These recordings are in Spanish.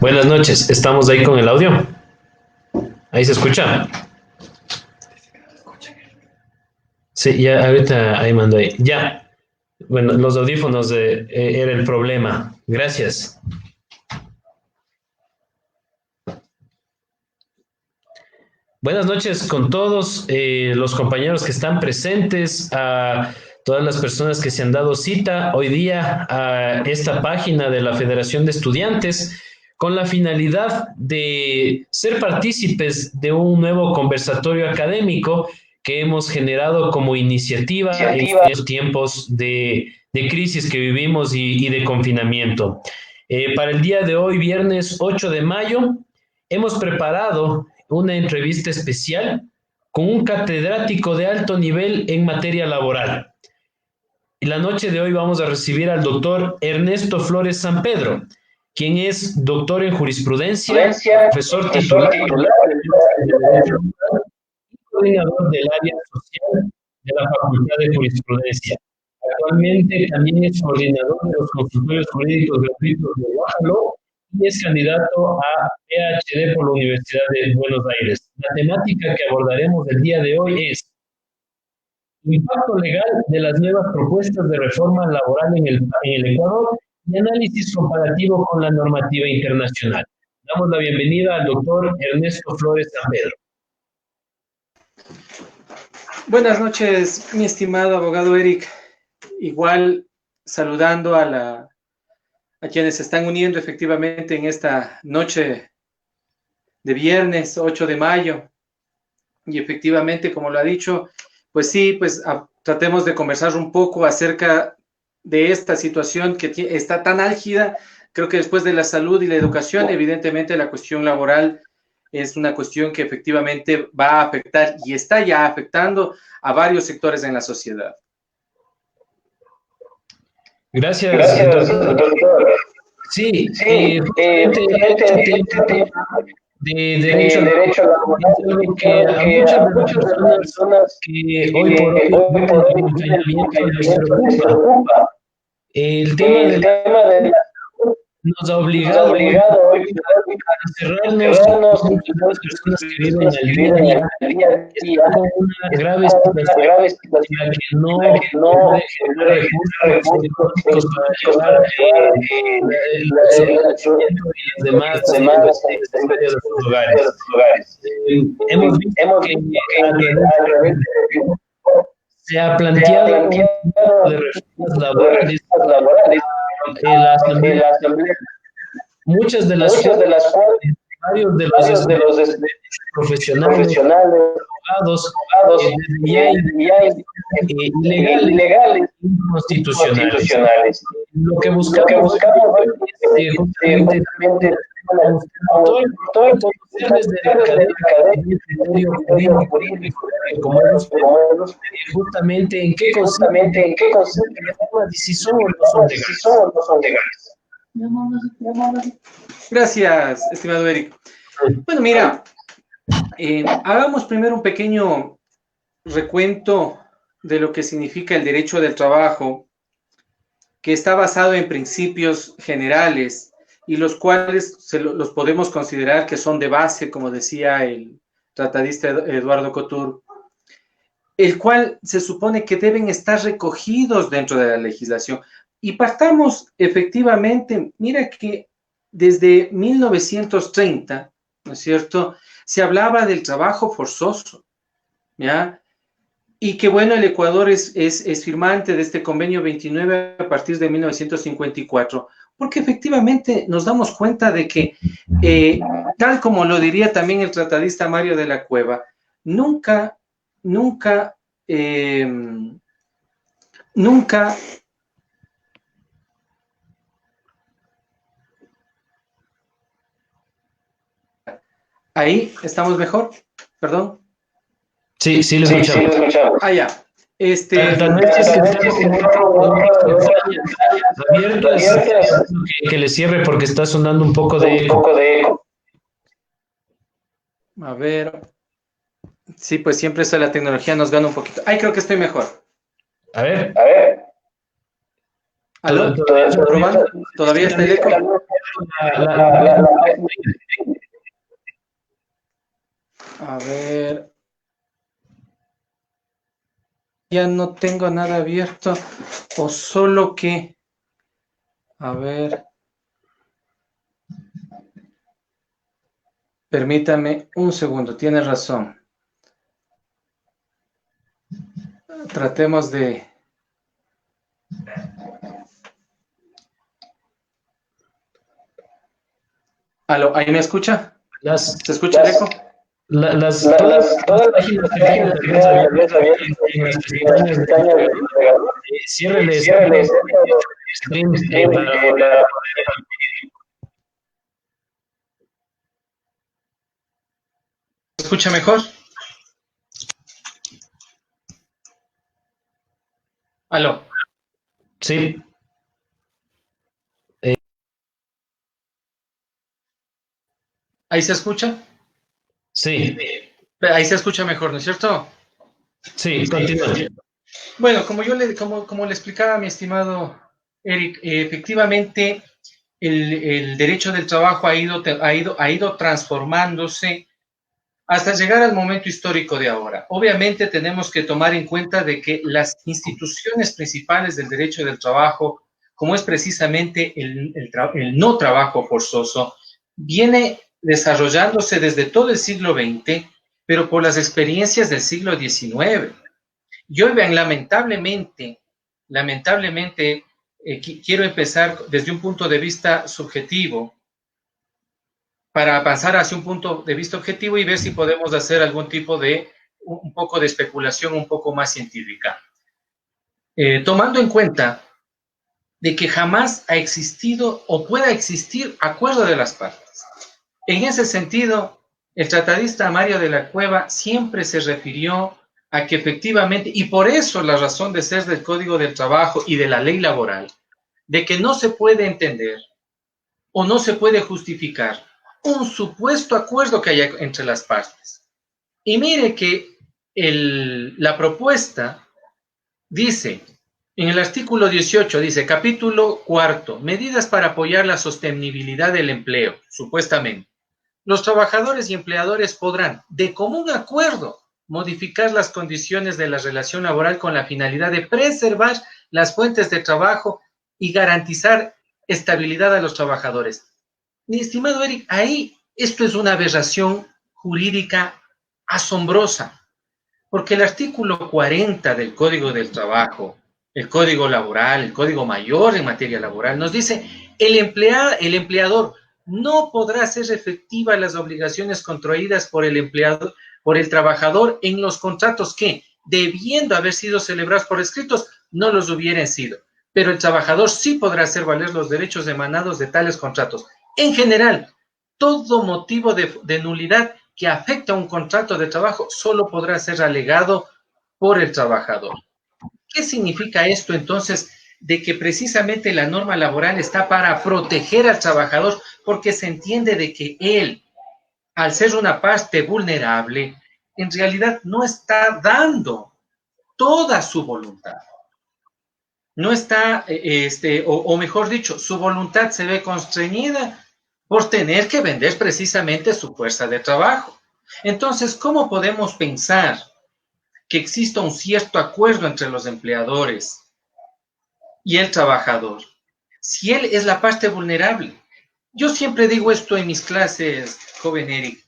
Buenas noches, estamos ahí con el audio. Ahí se escucha. Sí, ya ahorita ahí mando ahí. Ya. Bueno, los audífonos era el problema. Gracias. Buenas noches con todos los compañeros que están presentes, a todas las personas que se han dado cita hoy día a esta página de la Federación de Estudiantes con la finalidad de ser partícipes de un nuevo conversatorio académico que hemos generado como iniciativa en estos tiempos de crisis que vivimos y de confinamiento. Para el día de hoy, viernes 8 de mayo, hemos preparado una entrevista especial con un catedrático de alto nivel en materia laboral. Y la noche de hoy vamos a recibir al doctor Ernesto Flores Sampedro, quien es doctor en jurisprudencia, profesor titular y coordinador del área social de la Facultad de Jurisprudencia. Actualmente también es coordinador de los consultorios jurídicos gratuitos de Guájalo y es candidato a PhD por la Universidad de Buenos Aires. La temática que abordaremos el día de hoy es el impacto legal de las nuevas propuestas de reforma laboral en el Ecuador y análisis comparativo con la normativa internacional. Damos la bienvenida al doctor Ernesto Flores Sampedro. Buenas noches, mi estimado abogado Eric. Igual saludando a quienes se están uniendo efectivamente en esta noche de viernes 8 de mayo. Y efectivamente, como lo ha dicho, pues sí, pues tratemos de conversar un poco acerca de esta situación que está tan álgida. Creo que después de la salud y la educación, evidentemente la cuestión laboral es una cuestión que efectivamente va a afectar y está ya afectando a varios sectores en la sociedad. Gracias, doctor. Sí, de derecho laboral, que a muchas personas que hoy por hoy el confinamiento les preocupa. El tema de nos ha obligado hoy a encerrarnos con las personas que viven al día a día, están con una grave situación en la que no puede generar recursos económicos para llevar el sustento y las demás necesarias de sus hogares. Hemos visto que a través de se ha planteado un tipo de reformas laborales en la Asamblea. Muchas de las cuales varios de los profesionales, abogados, ya ilegales, inconstitucionales. Lo que buscamos es justamente conocerles de la academia jurídico, como justamente en qué consiste y si son o no son legales. Gracias, estimado Eric. Bueno, mira, hagamos primero un pequeño recuento de lo que significa el derecho del trabajo, que está basado en principios generales y los cuales los podemos considerar que son de base, como decía el tratadista Eduardo Couture, el cual se supone que deben estar recogidos dentro de la legislación. Y partamos efectivamente, mira que desde 1930, ¿no es cierto?, se hablaba del trabajo forzoso, ¿ya? Y que bueno, el Ecuador es firmante de este convenio 29 a partir de 1954, porque efectivamente nos damos cuenta de que, tal como lo diría también el tratadista Mario de la Cueva, nunca Ahí, ¿estamos mejor? Perdón. Sí, lo escuchamos. Ah, ya. Tal vez es que abiertas que le cierre porque está sonando un poco de eco. A ver. Sí, pues siempre eso la tecnología nos gana un poquito. Ahí creo que estoy mejor. A ver. ¿Aló? Román, ¿todavía está el eco? A ver. Ya no tengo nada abierto. O solo que... A ver. Permítame un segundo. Tiene razón. Tratemos de... ¿Aló? ¿Ahí me escucha? ¿Se escucha el eco? Todas las páginas que tengan tal vez abiertas en las pestañas de navegador, ciérreles streams para ¿Se escucha mejor? ¿Aló? Sí. ¿Ahí se escucha? Sí. Ahí se escucha mejor, ¿no es cierto? Sí, continúa. Bueno, como le explicaba a mi estimado Eric, efectivamente el derecho del trabajo ha ido transformándose hasta llegar al momento histórico de ahora. Obviamente tenemos que tomar en cuenta de que las instituciones principales del derecho del trabajo, como es precisamente el no trabajo forzoso, viene desarrollándose desde todo el siglo XX, pero por las experiencias del siglo XIX. Y hoy, vean, lamentablemente, quiero empezar desde un punto de vista subjetivo para avanzar hacia un punto de vista objetivo y ver si podemos hacer algún tipo de, un poco de especulación un poco más científica. Tomando en cuenta de que jamás ha existido o pueda existir acuerdo de las partes. En ese sentido, el tratadista Mario de la Cueva siempre se refirió a que efectivamente, y por eso la razón de ser del Código del Trabajo y de la ley laboral, de que no se puede entender o no se puede justificar un supuesto acuerdo que haya entre las partes. Y mire que la propuesta dice, en el artículo 18, dice, capítulo cuarto, medidas para apoyar la sostenibilidad del empleo, supuestamente. Los trabajadores y empleadores podrán, de común acuerdo, modificar las condiciones de la relación laboral con la finalidad de preservar las fuentes de trabajo y garantizar estabilidad a los trabajadores. Mi estimado Eric, ahí esto es una aberración jurídica asombrosa, porque el artículo 40 del Código del Trabajo, el Código Laboral, el Código Mayor en materia laboral, nos dice, el empleador no podrá hacer efectivas las obligaciones contraídas por el empleador, por el trabajador en los contratos que, debiendo haber sido celebrados por escritos, no los hubieran sido. Pero el trabajador sí podrá hacer valer los derechos emanados de tales contratos. En general, todo motivo de nulidad que afecta a un contrato de trabajo solo podrá ser alegado por el trabajador. ¿Qué significa esto entonces? De que precisamente la norma laboral está para proteger al trabajador porque se entiende de que él, al ser una parte vulnerable, en realidad no está dando toda su voluntad. No está, o mejor dicho, su voluntad se ve constreñida por tener que vender precisamente su fuerza de trabajo. Entonces, ¿cómo podemos pensar que exista un cierto acuerdo entre los empleadores y el trabajador si él es la parte vulnerable? Yo siempre digo esto en mis clases, joven Eric,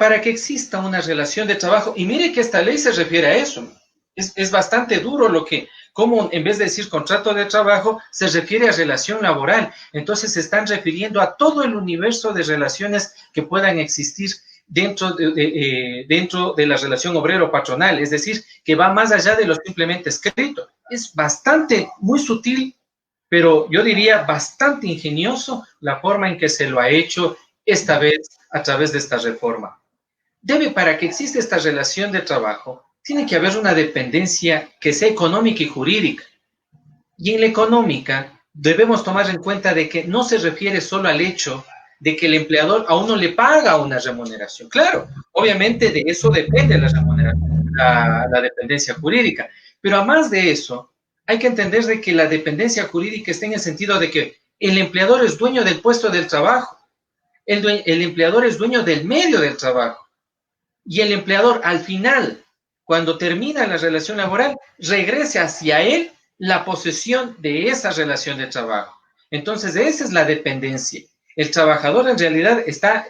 para que exista una relación de trabajo, y mire que esta ley se refiere a eso, es bastante duro como en vez de decir contrato de trabajo, se refiere a relación laboral. Entonces se están refiriendo a todo el universo de relaciones que puedan existir dentro de la relación obrero-patronal, es decir, que va más allá de lo simplemente escrito. Es bastante, muy sutil, pero yo diría bastante ingenioso la forma en que se lo ha hecho esta vez a través de esta reforma. Para que exista esta relación de trabajo, tiene que haber una dependencia que sea económica y jurídica. Y en la económica debemos tomar en cuenta de que no se refiere solo al hecho de que el empleador a uno le paga una remuneración. Claro, obviamente de eso depende la remuneración, la dependencia jurídica. Pero además de eso, hay que entender de que la dependencia jurídica está en el sentido de que el empleador es dueño del puesto del trabajo, el empleador es dueño del medio del trabajo, y el empleador al final, cuando termina la relación laboral, regrese hacia él la posesión de esa relación de trabajo. Entonces, esa es la dependencia. El trabajador en realidad está,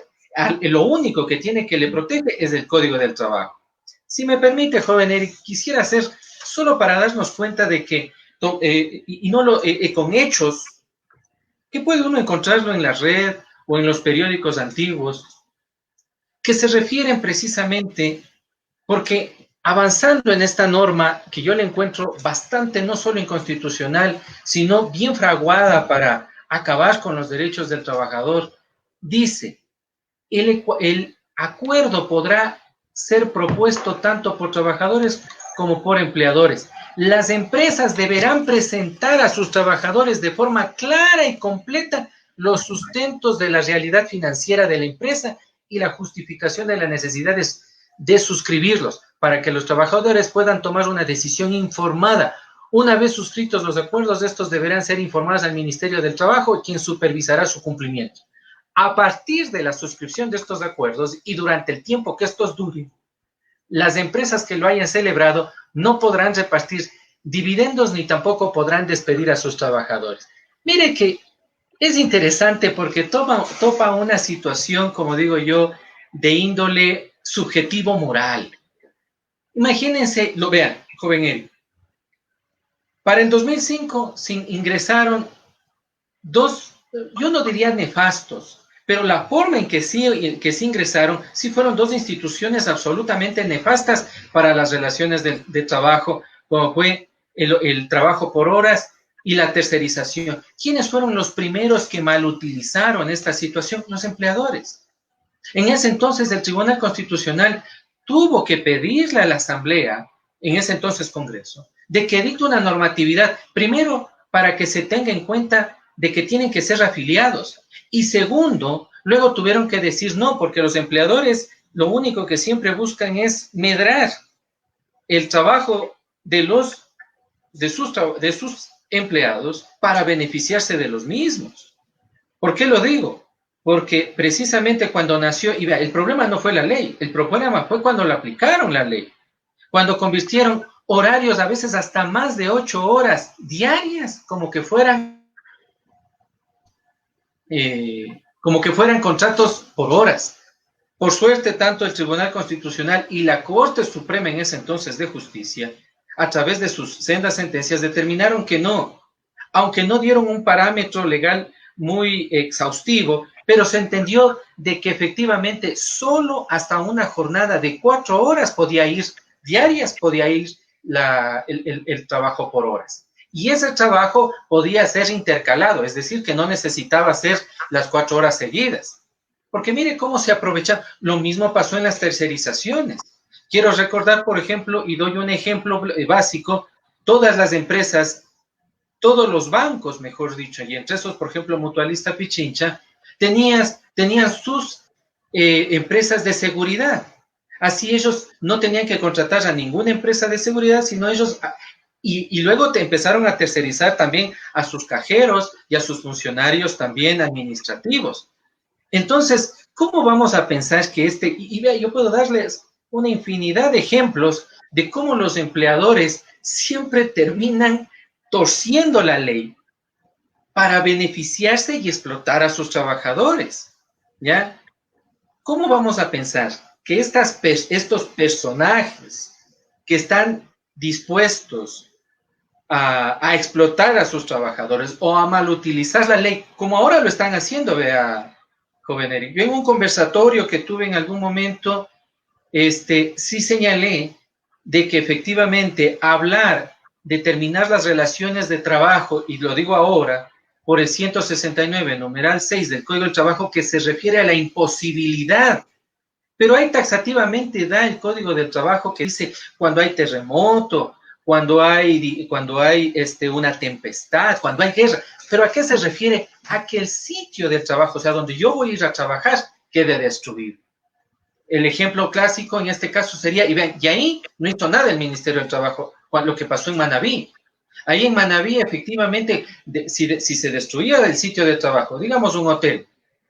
lo único que tiene que le protege es el Código del Trabajo. Si me permite, joven Eric, quisiera hacer solo para darnos cuenta de que, y no con hechos, que puede uno encontrarlo en la red o en los periódicos antiguos, que se refieren precisamente porque avanzando en esta norma, que yo le encuentro bastante no solo inconstitucional, sino bien fraguada para acabar con los derechos del trabajador, dice, el acuerdo podrá ser propuesto tanto por trabajadores como por empleadores. Las empresas deberán presentar a sus trabajadores de forma clara y completa los sustentos de la realidad financiera de la empresa y la justificación de las necesidades de suscribirlos, para que los trabajadores puedan tomar una decisión informada. Una vez suscritos los acuerdos, estos deberán ser informados al Ministerio del Trabajo, quien supervisará su cumplimiento. A partir de la suscripción de estos acuerdos y durante el tiempo que estos duren, las empresas que lo hayan celebrado no podrán repartir dividendos ni tampoco podrán despedir a sus trabajadores. Mire que es interesante porque topa una situación, como digo yo, de índole subjetivo moral. Imagínense, lo vean, joven él. Para el 2005 ingresaron dos, yo no diría nefastos, pero la forma en que sí ingresaron, sí fueron dos instituciones absolutamente nefastas para las relaciones de trabajo, como fue el trabajo por horas y la tercerización. ¿Quiénes fueron los primeros que malutilizaron esta situación? Los empleadores. En ese entonces el Tribunal Constitucional tuvo que pedirle a la Asamblea, en ese entonces Congreso, de que dicte una normatividad, primero, para que se tenga en cuenta de que tienen que ser afiliados, y segundo, luego tuvieron que decir no, porque los empleadores lo único que siempre buscan es medrar el trabajo de sus empleados para beneficiarse de los mismos. ¿Por qué lo digo? Porque precisamente cuando nació, y vea, el problema no fue la ley, el problema fue cuando la aplicaron la ley, cuando convirtieron horarios a veces hasta más de 8 horas diarias, como que fueran contratos por horas. Por suerte, tanto el Tribunal Constitucional y la Corte Suprema en ese entonces de Justicia, a través de sus sendas sentencias, determinaron que no, aunque no dieron un parámetro legal muy exhaustivo, pero se entendió de que efectivamente solo hasta una jornada de 4 horas diarias podía ir el trabajo por horas. Y ese trabajo podía ser intercalado, es decir, que no necesitaba ser las 4 horas seguidas. Porque mire cómo se aprovecha. Lo mismo pasó en las tercerizaciones. Quiero recordar, por ejemplo, y doy un ejemplo básico, todas las empresas, todos los bancos, mejor dicho, y entre esos, por ejemplo, Mutualista Pichincha, tenían sus empresas de seguridad. Así ellos no tenían que contratar a ninguna empresa de seguridad, sino ellos, y luego empezaron a tercerizar también a sus cajeros y a sus funcionarios también administrativos. Entonces, ¿cómo vamos a pensar que y vea, yo puedo darles una infinidad de ejemplos de cómo los empleadores siempre terminan torciendo la ley para beneficiarse y explotar a sus trabajadores, ¿ya? ¿Cómo vamos a pensar que estos personajes que están dispuestos a explotar a sus trabajadores o a malutilizar la ley, como ahora lo están haciendo, vea, joven Eric? Yo en un conversatorio que tuve en algún momento, sí señalé de que efectivamente hablar de terminar las relaciones de trabajo, y lo digo ahora, por el 169, numeral 6 del Código del Trabajo, que se refiere a la imposibilidad. Pero ahí taxativamente da el Código del Trabajo que dice cuando hay terremoto, cuando hay una tempestad, cuando hay guerra. ¿Pero a qué se refiere? A que el sitio del trabajo, o sea, donde yo voy a ir a trabajar, quede destruido. El ejemplo clásico en este caso sería, y ven, y ahí no hizo nada el Ministerio del Trabajo, lo que pasó en Manabí. Ahí en Manabí, efectivamente, si se destruía el sitio de trabajo, digamos un hotel,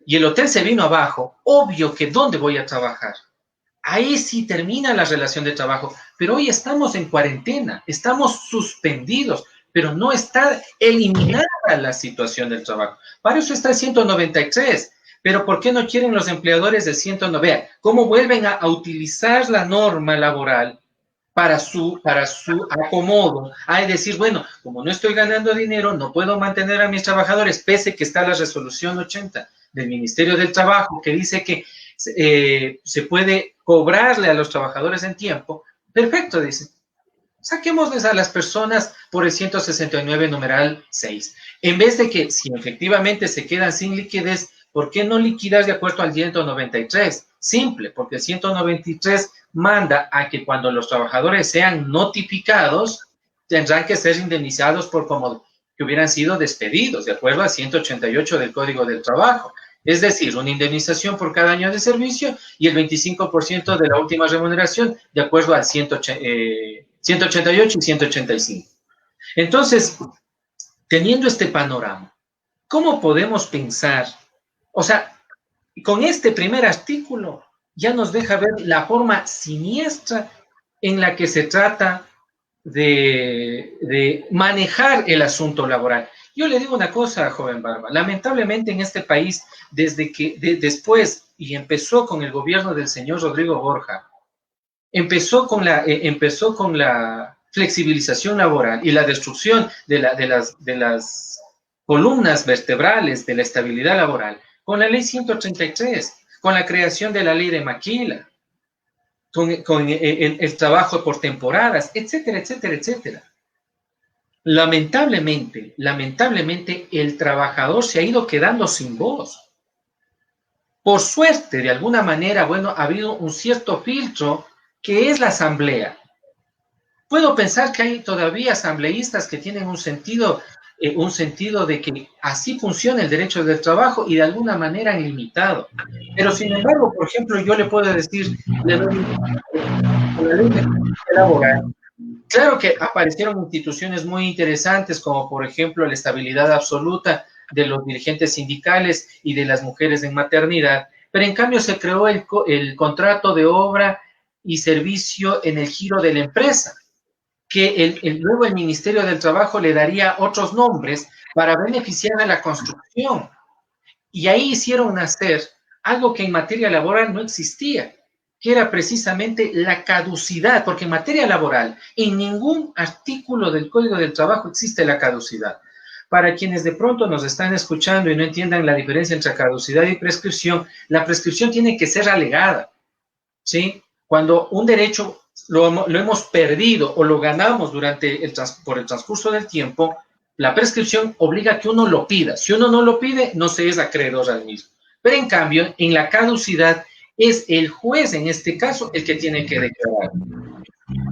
y el hotel se vino abajo, obvio que ¿dónde voy a trabajar? Ahí sí termina la relación de trabajo, pero hoy estamos en cuarentena, estamos suspendidos, pero no está eliminada la situación del trabajo. Para eso está el 193, pero ¿por qué no quieren los empleadores del 190? ¿Cómo vuelven a utilizar la norma laboral para su acomodo? Hay decir, bueno, como no estoy ganando dinero, no puedo mantener a mis trabajadores, pese que está la resolución 80 del Ministerio del Trabajo que dice que se puede cobrarle a los trabajadores en tiempo. Perfecto, dice. Saquémosles a las personas por el 169 numeral 6. En vez de que, si efectivamente se quedan sin liquidez, ¿por qué no liquidar de acuerdo al 193? Simple, porque el 193 manda a que cuando los trabajadores sean notificados, tendrán que ser indemnizados por como que hubieran sido despedidos, de acuerdo al 188 del Código del Trabajo. Es decir, una indemnización por cada año de servicio y el 25% de la última remuneración, de acuerdo al 188 y 185. Entonces, teniendo este panorama, ¿cómo podemos pensar? O sea, con este primer artículo ya nos deja ver la forma siniestra en la que se trata de manejar el asunto laboral. Yo le digo una cosa, joven Barba, lamentablemente en este país, desde que después, y empezó con el gobierno del señor Rodrigo Borja, empezó con la flexibilización laboral y la destrucción de las columnas vertebrales de la estabilidad laboral, con la ley 133, con la creación de la ley de Maquila, con el trabajo por temporadas, etcétera, etcétera, etcétera. Lamentablemente, el trabajador se ha ido quedando sin voz. Por suerte, de alguna manera, bueno, ha habido un cierto filtro que es la asamblea. Puedo pensar que hay todavía asambleístas que tienen un sentido de que así funciona el derecho del trabajo y de alguna manera han limitado. Pero sin embargo, por ejemplo, yo le puedo decir, la ley laboral, claro que aparecieron instituciones muy interesantes, como por ejemplo la estabilidad absoluta de los dirigentes sindicales y de las mujeres en maternidad, pero en cambio se creó el contrato de obra y servicio en el giro de la empresa, que luego el Ministerio del Trabajo le daría otros nombres para beneficiar a la construcción. Y ahí hicieron nacer algo que en materia laboral no existía, que era precisamente la caducidad, porque en materia laboral, en ningún artículo del Código del Trabajo existe la caducidad. Para quienes de pronto nos están escuchando y no entiendan la diferencia entre caducidad y prescripción, la prescripción tiene que ser alegada, ¿sí? Cuando un derecho lo hemos perdido o lo ganamos por el transcurso del tiempo, la prescripción obliga a que uno lo pida. Si uno no lo pide, no se es acreedor al mismo. Pero en cambio, en la caducidad, es el juez, en este caso, el que tiene que declarar.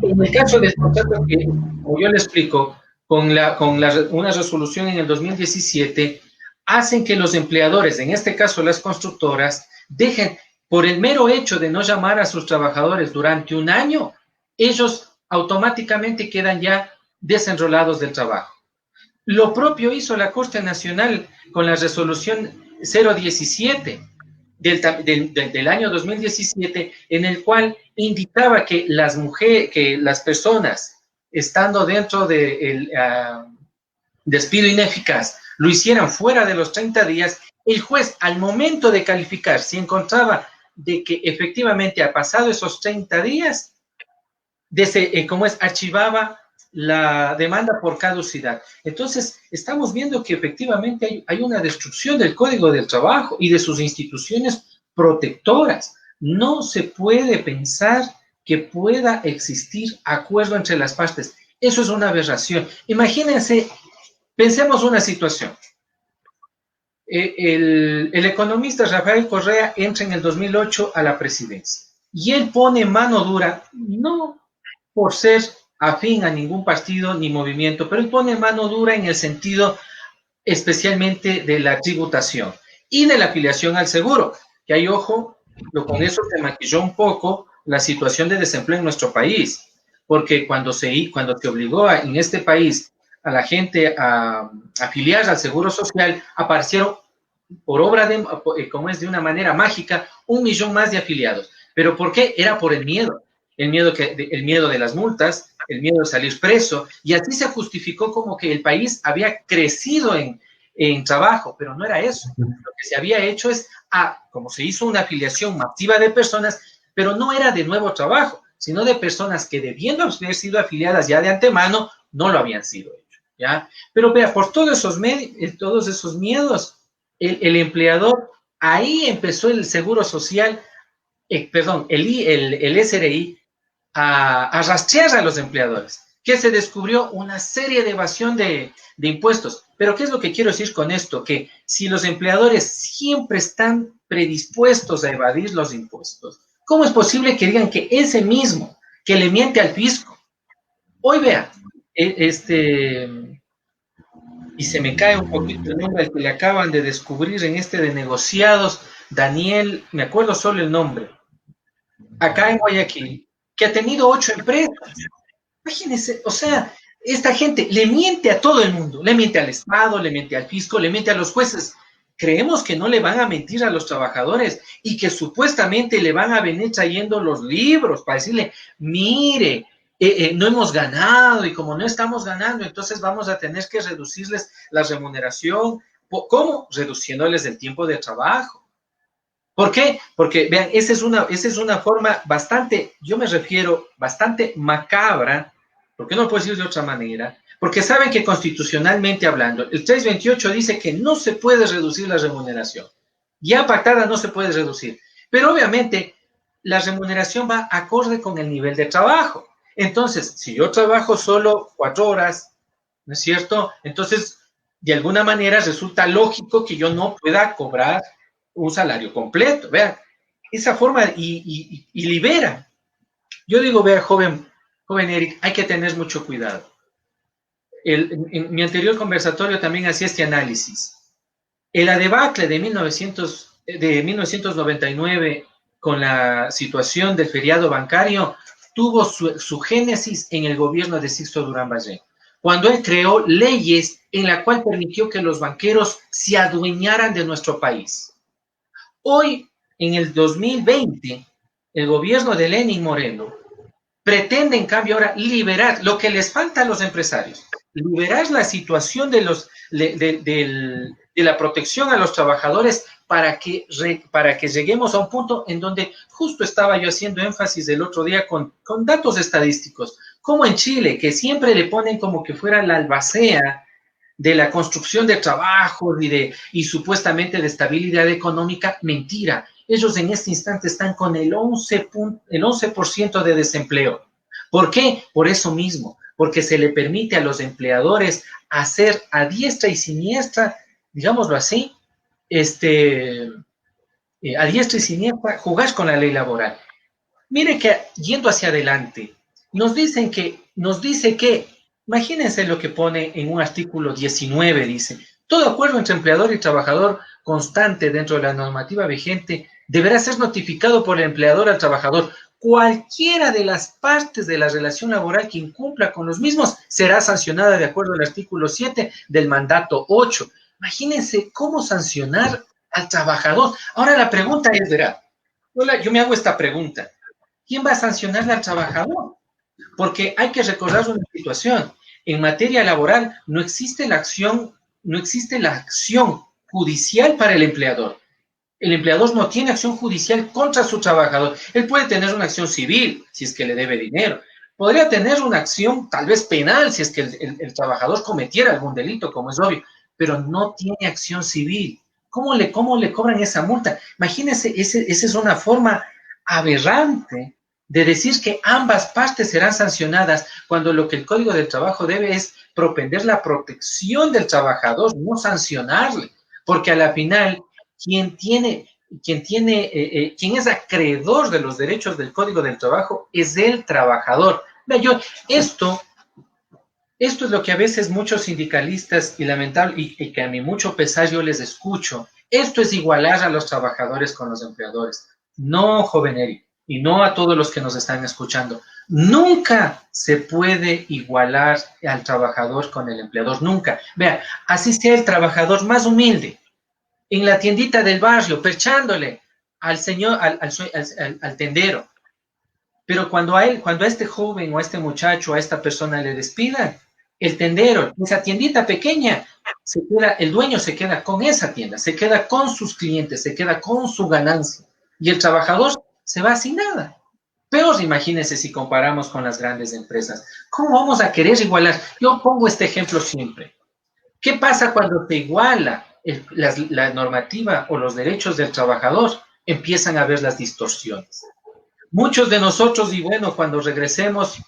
En el caso del contrato que, como yo le explico, con una resolución en el 2017, hacen que los empleadores, en este caso las constructoras, dejen, por el mero hecho de no llamar a sus trabajadores durante un año, ellos automáticamente quedan ya desenrolados del trabajo. Lo propio hizo la Corte Nacional con la resolución 017 del año 2017, en el cual indicaba que las personas, estando dentro del despido ineficaz, lo hicieran fuera de los 30 días, el juez, al momento de calificar, si encontraba de que efectivamente ha pasado esos 30 días, archivaba la demanda por caducidad. Entonces, estamos viendo que efectivamente hay una destrucción del Código del Trabajo y de sus instituciones protectoras. No se puede pensar que pueda existir acuerdo entre las partes. Eso es una aberración. Imagínense, pensemos una situación. El economista Rafael Correa entra en el 2008 a la presidencia y él pone mano dura, no por ser afín a ningún partido ni movimiento, pero él pone mano dura en el sentido especialmente de la tributación y de la afiliación al seguro, que hay, ojo, con eso se maquilló un poco la situación de desempleo en nuestro país, porque cuando se obligó en este país a la gente a afiliarse al Seguro Social, aparecieron por obra de, como es de una manera mágica, 1 millón más de afiliados. ¿Pero por qué? Era por el miedo. El miedo de las multas, el miedo de salir preso, y así se justificó como que el país había crecido en trabajo, pero no era eso. Lo que se había hecho es, como se hizo una afiliación masiva de personas, pero no era de nuevo trabajo, sino de personas que debiendo haber sido afiliadas ya de antemano, no lo habían sido hecho, ¿ya? Pero vea, por todos esos miedos, el empleador, ahí empezó el Seguro Social, el SRI, a rastrear a los empleadores, que se descubrió una serie de evasión de impuestos. Pero ¿qué es lo que quiero decir con esto? Que si los empleadores siempre están predispuestos a evadir los impuestos, ¿cómo es posible que digan que ese mismo que le miente al fisco? Hoy vea, y se me cae un poquito el nombre al que le acaban de descubrir en de negociados, Daniel, me acuerdo solo el nombre, acá en Guayaquil, que ha tenido 8 empresas. Imagínense, o sea, esta gente le miente a todo el mundo, le miente al Estado, le miente al fisco, le miente a los jueces. Creemos que no le van a mentir a los trabajadores y que supuestamente le van a venir trayendo los libros para decirle, mire, no hemos ganado y como no estamos ganando, entonces vamos a tener que reducirles la remuneración. ¿Cómo? Reduciéndoles el tiempo de trabajo. ¿Por qué? Porque, vean, esa es una forma bastante, yo me refiero, bastante macabra, porque no lo puedo decir de otra manera, porque saben que constitucionalmente hablando, el 328 dice que no se puede reducir la remuneración. Ya pactada no se puede reducir. Pero obviamente la remuneración va acorde con el nivel de trabajo. Entonces, si yo trabajo solo 4 horas, ¿no es cierto? Entonces, de alguna manera resulta lógico que yo no pueda cobrar un salario completo, vean, esa forma y libera. Yo digo, vea, joven Eric, hay que tener mucho cuidado. En mi anterior conversatorio también hacía este análisis. La debacle de 1999 con la situación del feriado bancario tuvo su génesis en el gobierno de Sixto Durán Ballén, cuando él creó leyes en la cual permitió que los banqueros se adueñaran de nuestro país. Hoy, en el 2020, el gobierno de Lenín Moreno pretende, en cambio, ahora liberar lo que les falta a los empresarios, liberar la situación de la protección a los trabajadores para que lleguemos a un punto en donde justo estaba yo haciendo énfasis el otro día con datos estadísticos, como en Chile, que siempre le ponen como que fuera la albacea de la construcción de trabajos y supuestamente de estabilidad económica. Mentira. Ellos en este instante están con el 11% de desempleo. ¿Por qué? Por eso mismo, porque se le permite a los empleadores hacer a diestra y siniestra, digámoslo así, a diestra y siniestra, jugar con la ley laboral. Mire que yendo hacia adelante, nos dice que, imagínense lo que pone en un artículo 19, dice, todo acuerdo entre empleador y trabajador constante dentro de la normativa vigente deberá ser notificado por el empleador al trabajador. Cualquiera de las partes de la relación laboral que incumpla con los mismos será sancionada de acuerdo al artículo 7 del mandato 8. Imagínense cómo sancionar al trabajador. Ahora la pregunta es, verá, yo me hago esta pregunta. ¿Quién va a sancionarle al trabajador? Porque hay que recordar una situación. En materia laboral no existe la acción judicial para el empleador. El empleador no tiene acción judicial contra su trabajador. Él puede tener una acción civil si es que le debe dinero. Podría tener una acción tal vez penal si es que el trabajador cometiera algún delito, como es obvio, pero no tiene acción civil. ¿Cómo le cobran esa multa? Imagínense, esa es una forma aberrante de decir que ambas partes serán sancionadas cuando lo que el Código del Trabajo debe es propender la protección del trabajador, no sancionarle, porque a la final quien es acreedor de los derechos del Código del Trabajo es el trabajador. Esto es lo que a veces muchos sindicalistas y que a mí mucho pesar yo les escucho. Esto es igualar a los trabajadores con los empleadores. No, joven Eric. y no a todos los que nos están escuchando, nunca se puede igualar al trabajador con el empleador, nunca. Vea, así sea el trabajador más humilde, en la tiendita del barrio, perchándole al señor, al tendero. Pero cuando a este joven o a este muchacho, a esta persona le despidan, el tendero, esa tiendita pequeña, el dueño se queda con esa tienda, se queda con sus clientes, se queda con su ganancia. Y el trabajador se va sin nada. Peor, imagínense si comparamos con las grandes empresas. ¿Cómo vamos a querer igualar? Yo pongo este ejemplo siempre. ¿Qué pasa cuando te iguala la normativa o los derechos del trabajador? Empiezan a haber las distorsiones. Muchos de nosotros, y bueno, cuando regresemos,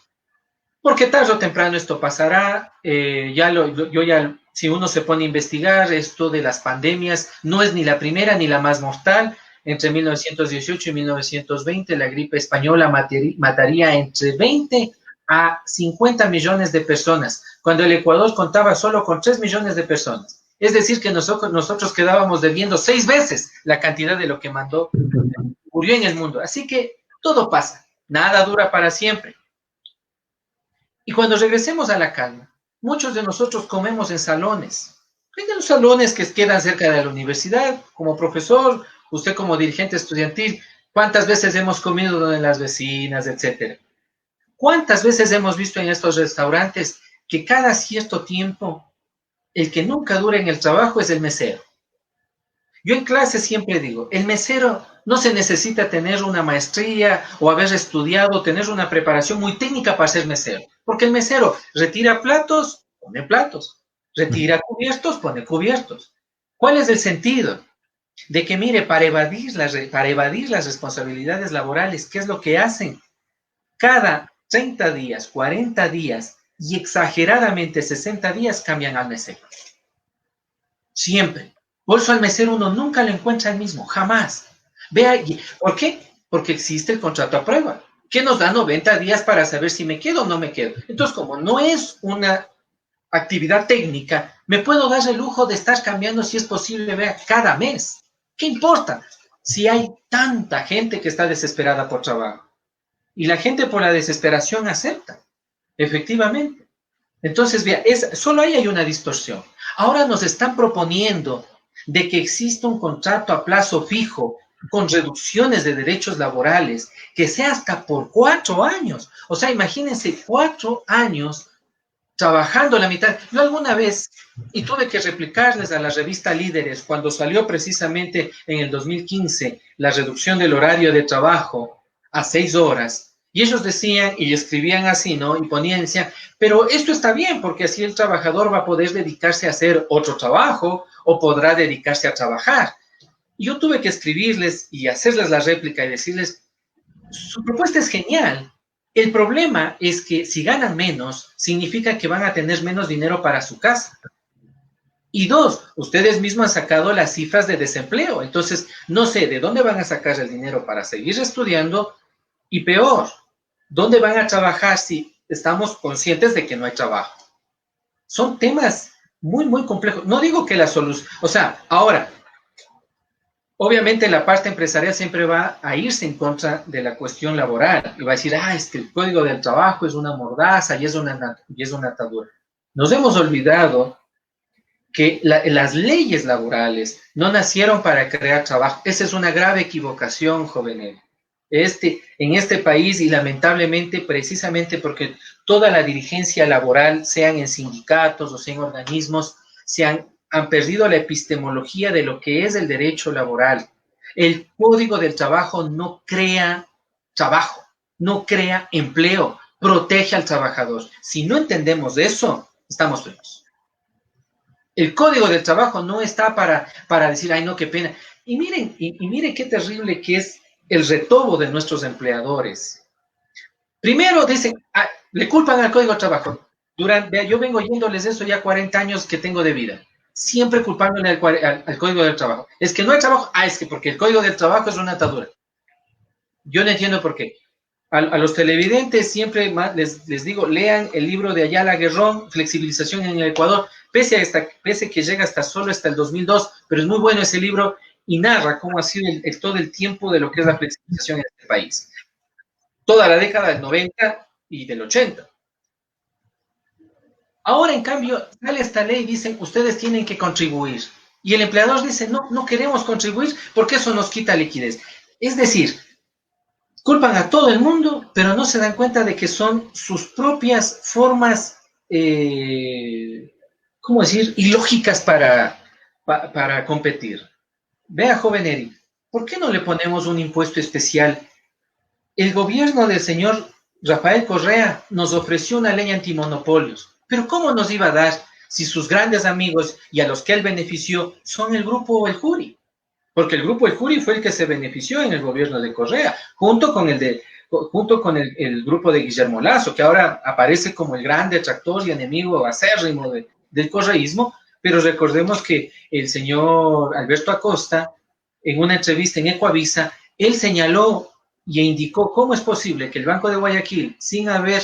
porque tarde o temprano esto pasará, si uno se pone a investigar, esto de las pandemias no es ni la primera ni la más mortal. Entre 1918 y 1920, la gripe española mataría entre 20 a 50 millones de personas, cuando el Ecuador contaba solo con 3 millones de personas. Es decir, que nosotros quedábamos debiendo 6 veces la cantidad de lo que murió en el mundo. Así que todo pasa, nada dura para siempre. Y cuando regresemos a la calma, muchos de nosotros comemos en salones. En los salones que quedan cerca de la universidad, como profesor, usted como dirigente estudiantil, ¿cuántas veces hemos comido donde las vecinas, etcétera? ¿Cuántas veces hemos visto en estos restaurantes que cada cierto tiempo el que nunca dura en el trabajo es el mesero? Yo en clase siempre digo, el mesero no se necesita tener una maestría o haber estudiado, tener una preparación muy técnica para ser mesero, porque el mesero retira platos, pone platos, retira cubiertos, pone cubiertos. ¿Cuál es el sentido? De que, mire, para evadir las responsabilidades laborales, ¿qué es lo que hacen? Cada 30 días, 40 días y exageradamente 60 días cambian al mesero. Siempre. Por eso al mesero uno nunca lo encuentra el mismo, jamás. Vea, ¿por qué? Porque existe el contrato a prueba, que nos da 90 días para saber si me quedo o no me quedo. Entonces, como no es una actividad técnica, me puedo dar el lujo de estar cambiando, si es posible, vea, cada mes. ¿Qué importa? Si hay tanta gente que está desesperada por trabajo. Y la gente por la desesperación acepta, efectivamente. Entonces, vea, solo ahí hay una distorsión. Ahora nos están proponiendo de que exista un contrato a plazo fijo con reducciones de derechos laborales, que sea hasta por 4 años. O sea, imagínense 4 años trabajando la mitad. Yo alguna vez, y tuve que replicarles a la revista Líderes, cuando salió precisamente en el 2015 la reducción del horario de trabajo a 6 horas, y ellos decían y escribían así, ¿no? Y ponían, decían, pero esto está bien, porque así el trabajador va a poder dedicarse a hacer otro trabajo o podrá dedicarse a trabajar. Y yo tuve que escribirles y hacerles la réplica y decirles, su propuesta es genial. El problema es que si ganan menos, significa que van a tener menos dinero para su casa. Y 2, ustedes mismos han sacado las cifras de desempleo. Entonces, no sé de dónde van a sacar el dinero para seguir estudiando. Y peor, ¿dónde van a trabajar si estamos conscientes de que no hay trabajo? Son temas muy, muy complejos. No digo que la solución, o sea, ahora, obviamente la parte empresarial siempre va a irse en contra de la cuestión laboral y va a decir, es que el código del trabajo es una mordaza y es una atadura. Nos hemos olvidado que las leyes laborales no nacieron para crear trabajo. Esa es una grave equivocación, jóvenes. En este país, y lamentablemente precisamente porque toda la dirigencia laboral, sean en sindicatos o sean en organismos, han perdido la epistemología de lo que es el derecho laboral. El Código del Trabajo no crea trabajo, no crea empleo, protege al trabajador. Si no entendemos eso, estamos fritos. El Código del Trabajo no está para decir, ay, no, qué pena. Y miren qué terrible que es el retobo de nuestros empleadores. Primero dicen, le culpan al Código del Trabajo. Yo vengo yéndoles eso ya 40 años que tengo de vida. Siempre culpándole al Código del Trabajo. Es que no hay trabajo. Es que porque el Código del Trabajo es una atadura. Yo no entiendo por qué. A los televidentes siempre les digo, lean el libro de Ayala Guerrón, Flexibilización en el Ecuador, pese que llega solo hasta el 2002, pero es muy bueno ese libro y narra cómo ha sido todo el tiempo de lo que es la flexibilización en este país. toda la década del 90 y del 80. Ahora, en cambio, sale esta ley y dicen, ustedes tienen que contribuir. Y el empleador dice, no, no queremos contribuir porque eso nos quita liquidez. Es decir, culpan a todo el mundo, pero no se dan cuenta de que son sus propias formas, ¿cómo decir?, ilógicas para competir. Vea, joven Eric, ¿por qué no le ponemos un impuesto especial? El gobierno del señor Rafael Correa nos ofreció una ley antimonopolios, pero ¿cómo nos iba a dar si sus grandes amigos y a los que él benefició son el grupo El Juri? Porque el grupo El Juri fue el que se benefició en el gobierno de Correa, junto con el grupo de Guillermo Lasso, que ahora aparece como el gran detractor y enemigo acérrimo del correísmo, pero recordemos que el señor Alberto Acosta, en una entrevista en Ecoavisa, él señaló y indicó cómo es posible que el Banco de Guayaquil, sin haber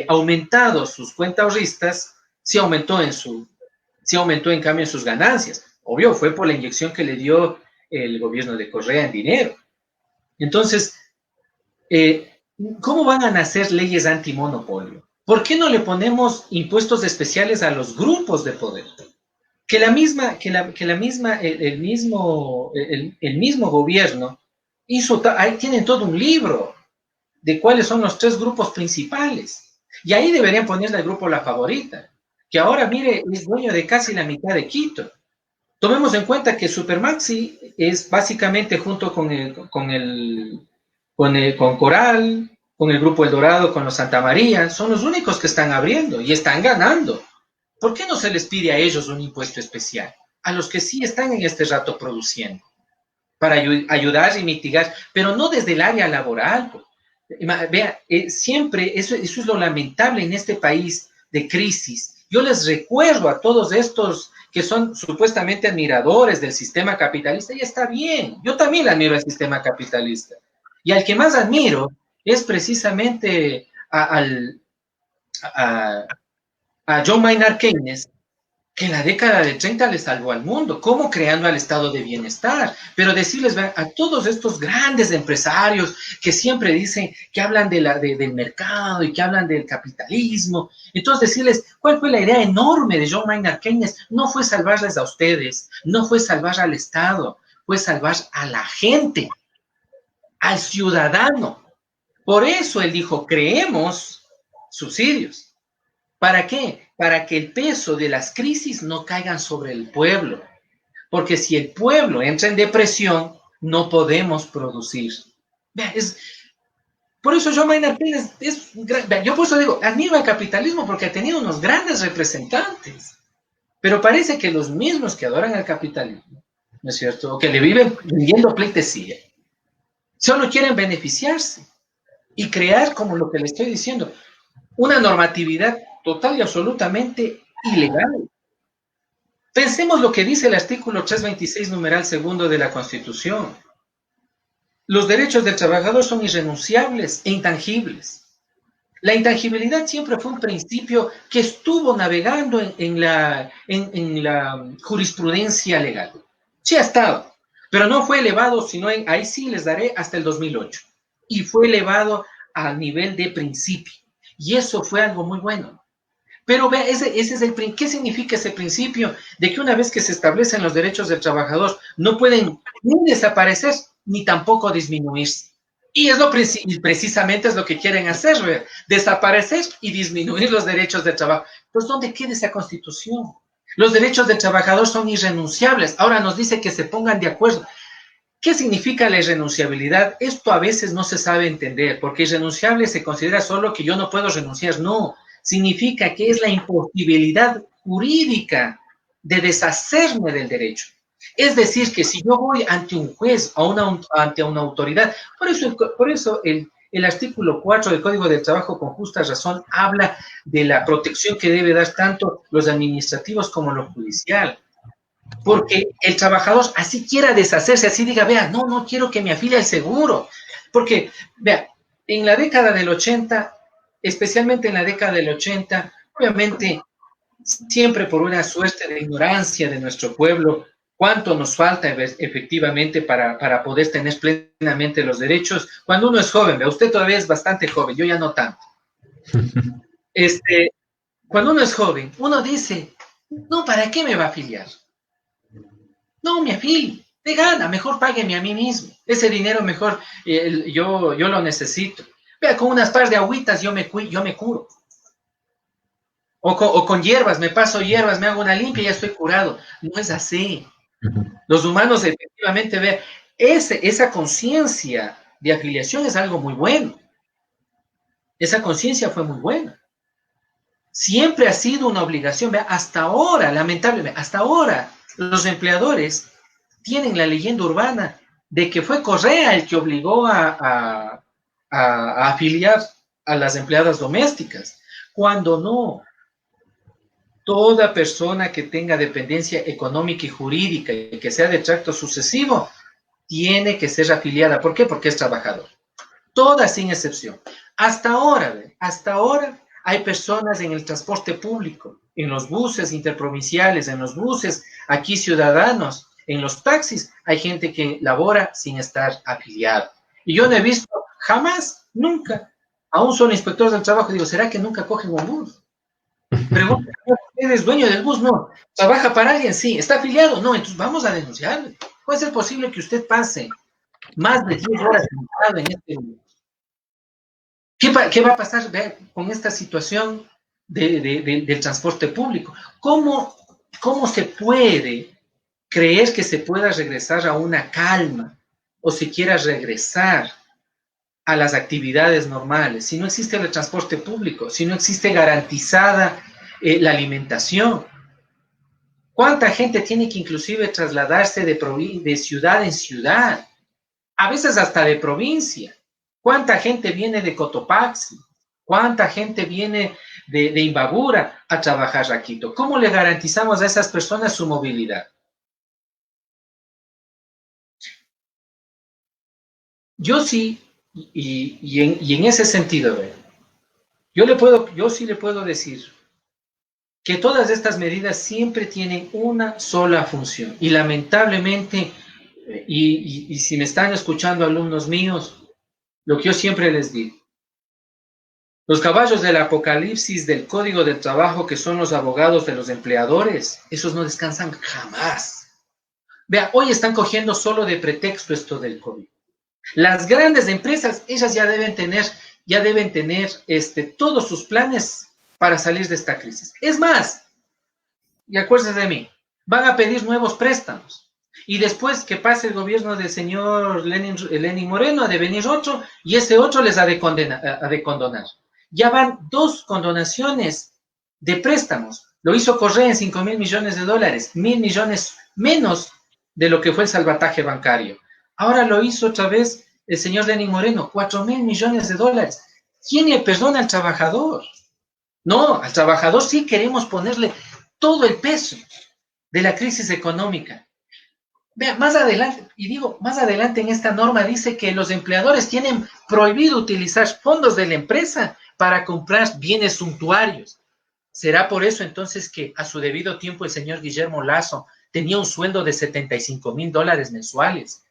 aumentado sus cuentas ahorristas, sí aumentó en cambio en sus ganancias. Obvio, fue por la inyección que le dio el gobierno de Correa en dinero. Entonces, ¿cómo van a nacer leyes antimonopolio? ¿Por qué no le ponemos impuestos especiales a los grupos de poder? El mismo gobierno hizo, ahí tienen todo un libro de cuáles son los 3 grupos principales. Y ahí deberían ponerle al grupo La Favorita, que ahora, mire, es dueño de casi la mitad de Quito. Tomemos en cuenta que Supermaxi es básicamente junto con Coral, con el Grupo El Dorado, con los Santa María, son los únicos que están abriendo y están ganando. ¿Por qué no se les pide a ellos un impuesto especial? A los que sí están en este rato produciendo, para ayudar y mitigar, pero no desde el área laboral. Vea, siempre, eso es lo lamentable en este país de crisis. Yo les recuerdo a todos estos que son supuestamente admiradores del sistema capitalista, y está bien, yo también admiro al sistema capitalista. Y al que más admiro es precisamente a John Maynard Keynes, que en la década de 30 le salvó al mundo, ¿cómo? Creando al estado de bienestar. Pero decirles a todos estos grandes empresarios que siempre dicen, que hablan del mercado y que hablan del capitalismo, entonces decirles, ¿cuál fue la idea enorme de John Maynard Keynes? No fue salvarles a ustedes, no fue salvar al Estado, fue salvar a la gente, al ciudadano. Por eso él dijo, creemos subsidios. ¿Para qué? Para que el peso de las crisis no caigan sobre el pueblo. Porque si el pueblo entra en depresión, no podemos producir. Por eso John Maynard Keynes yo por eso digo, admiro al capitalismo porque ha tenido unos grandes representantes. Pero parece que los mismos que adoran al capitalismo, ¿no es cierto? O que le viven viviendo pleitesía, solo quieren beneficiarse y crear, como lo que le estoy diciendo, una normatividad total y absolutamente ilegal. Pensemos lo que dice el artículo 326, numeral segundo de la Constitución. Los derechos del trabajador son irrenunciables e intangibles. La intangibilidad siempre fue un principio que estuvo navegando en la jurisprudencia legal. Sí ha estado, pero no fue elevado, sino ahí sí les daré hasta el 2008. Y fue elevado a nivel de principio. Y eso fue algo muy bueno. Pero vea, ¿qué significa ese principio? De que una vez que se establecen los derechos del trabajador, no pueden ni desaparecer, ni tampoco disminuirse. Y precisamente es lo que quieren hacer, ¿verdad? Desaparecer y disminuir los derechos del trabajo. Entonces, ¿dónde queda esa Constitución? Los derechos del trabajador son irrenunciables. Ahora nos dice que se pongan de acuerdo. ¿Qué significa la irrenunciabilidad? Esto a veces no se sabe entender, porque irrenunciable se considera solo que yo no puedo renunciar. No, significa que es la imposibilidad jurídica de deshacerme del derecho. Es decir, que si yo voy ante un juez o ante una autoridad, por eso el artículo 4 del Código del Trabajo con justa razón habla de la protección que debe dar tanto los administrativos como lo judicial. Porque el trabajador así quiera deshacerse, así diga, vea, no quiero que me afilie al seguro. Porque, vea, en la década del 80, especialmente en la década del 80, obviamente, siempre por una suerte de ignorancia de nuestro pueblo, ¿Cuánto nos falta efectivamente para poder tener plenamente los derechos? Cuando uno es joven, ¿ve? Usted todavía es bastante joven, yo ya no tanto. Cuando uno es joven, uno dice, no, ¿para qué me va a afiliar? No, me afilio, de gana, mejor págueme a mí mismo. Ese dinero mejor yo lo necesito. Vea, con unas par de agüitas yo me curo. O con hierbas, me paso hierbas, me hago una limpia y ya estoy curado. No es así. Los humanos efectivamente, vean, esa conciencia de afiliación es algo muy bueno. Esa conciencia fue muy buena. Siempre ha sido una obligación. Vea, hasta ahora, lamentablemente, hasta ahora, los empleadores tienen la leyenda urbana de que fue Correa el que obligó a afiliar a las empleadas domésticas, cuando no. Toda persona que tenga dependencia económica y jurídica y que sea de tracto sucesivo, tiene que ser afiliada. ¿Por qué? Porque es trabajador. Todas sin excepción. Hasta ahora hay personas en el transporte público, en los buses interprovinciales, en los buses aquí ciudadanos, en los taxis, hay gente que labora sin estar afiliada. Y yo no he visto jamás, nunca, a un solo inspector del trabajo. Digo, ¿será que nunca cogen un bus? Pregunta, ¿usted es dueño del bus? No. ¿Trabaja para alguien? Sí. ¿Está afiliado? No. Entonces vamos a denunciarle. ¿Puede ser posible que usted pase más de 10 horas sentado en este bus? ¿Qué va a pasar con esta situación del transporte público? ¿Cómo se puede creer que se pueda regresar a una calma o se quiera regresar a las actividades normales si no existe el transporte público, si no existe garantizada la alimentación? ¿Cuánta gente tiene que inclusive trasladarse de ciudad en ciudad? A veces hasta de provincia. ¿Cuánta gente viene de Cotopaxi? ¿Cuánta gente viene de Imbabura a trabajar a Quito? ¿Cómo le garantizamos a esas personas su movilidad? Yo sí, y en ese sentido, yo sí le puedo decir que todas estas medidas siempre tienen una sola función. Y lamentablemente, y si me están escuchando alumnos míos, lo que yo siempre les digo, los caballos del apocalipsis del Código del Trabajo, que son los abogados de los empleadores, esos no descansan jamás. Vea, hoy están cogiendo solo de pretexto esto del COVID. Las grandes empresas, ellas ya deben tener todos sus planes para salir de esta crisis. Es más, y acuérdense de mí, van a pedir nuevos préstamos. Y después que pase el gobierno del señor Lenín Moreno, ha de venir otro, y ese otro les ha de condonar. Ya van 2 condonaciones de préstamos. Lo hizo Correa en $5,000 millones, 1,000 millones menos de lo que fue el salvataje bancario. Ahora lo hizo otra vez el señor Lenín Moreno, $4,000 millones. ¿Quién le perdona al trabajador? No, al trabajador sí queremos ponerle todo el peso de la crisis económica. Vea, más adelante en esta norma dice que los empleadores tienen prohibido utilizar fondos de la empresa para comprar bienes suntuarios. ¿Será por eso entonces que a su debido tiempo el señor Guillermo Lasso tenía un sueldo de $75,000 mensuales?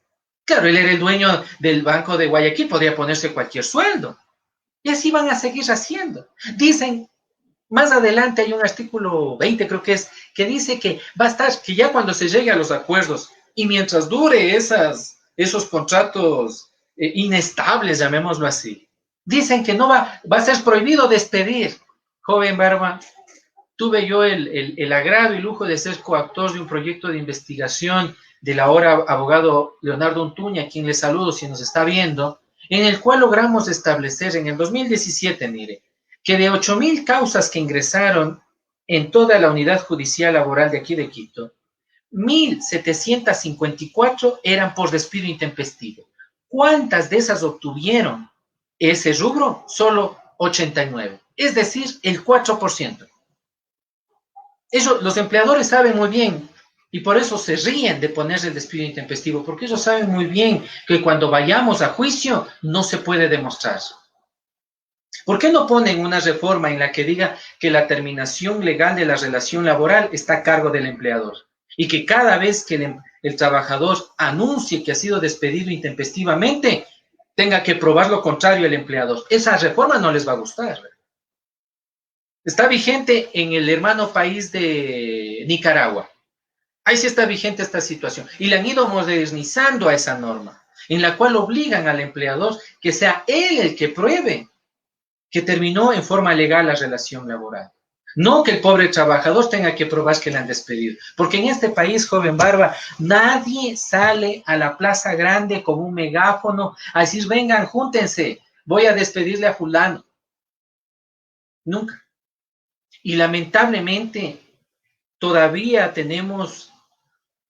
Claro, él era el dueño del Banco de Guayaquil, podía ponerse cualquier sueldo. Y así van a seguir haciendo. Dicen, más adelante hay un artículo 20, creo que es, que dice que va a estar, que ya cuando se llegue a los acuerdos y mientras dure esos contratos inestables, llamémoslo así, dicen que no va a ser prohibido despedir. Joven Barba, tuve yo el agrado y lujo de ser coautor de un proyecto de investigación del ahora abogado Leonardo Untuña, a quien le saludo si nos está viendo, en el cual logramos establecer en el 2017, mire, que de 8,000 causas que ingresaron en toda la unidad judicial laboral de aquí de Quito, 1,754 eran por despido intempestivo. ¿Cuántas de esas obtuvieron ese rubro? Solo 89, es decir, el 4%. Eso, los empleadores saben muy bien y por eso se ríen de ponerse el despido intempestivo, porque ellos saben muy bien que cuando vayamos a juicio no se puede demostrar. ¿Por qué no ponen una reforma en la que diga que la terminación legal de la relación laboral está a cargo del empleador? y que cada vez que el trabajador anuncie que ha sido despedido intempestivamente, tenga que probar lo contrario el empleador. Esa reforma no les va a gustar. Está vigente en el hermano país de Nicaragua. Ahí sí está vigente esta situación. Y le han ido modernizando a esa norma, en la cual obligan al empleador que sea él el que pruebe que terminó en forma legal la relación laboral. No que el pobre trabajador tenga que probar que le han despedido. Porque en este país, joven Barba, nadie sale a la plaza grande con un megáfono a decir, vengan, júntense, voy a despedirle a fulano. Nunca. Y lamentablemente todavía tenemos,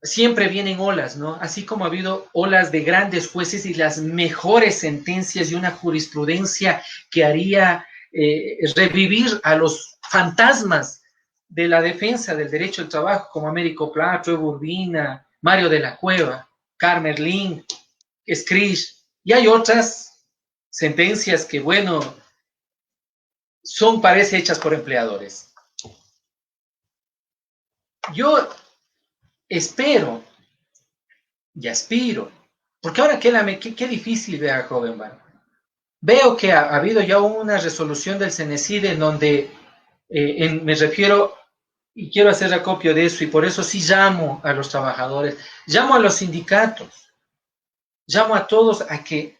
siempre vienen olas, ¿no? Así como ha habido olas de grandes jueces y las mejores sentencias y una jurisprudencia que haría revivir a los fantasmas de la defensa del derecho al trabajo, como Américo Plato, Evo Urbina, Mario de la Cueva, Carmerlín, Scrish, y hay otras sentencias que, bueno, son, parece, hechas por empleadores. Yo espero y aspiro, porque ahora qué difícil, vea, joven, man. Veo que ha habido ya una resolución del CENESID en donde me refiero, y quiero hacer acopio de eso, y por eso sí llamo a los trabajadores, llamo a los sindicatos, llamo a todos a que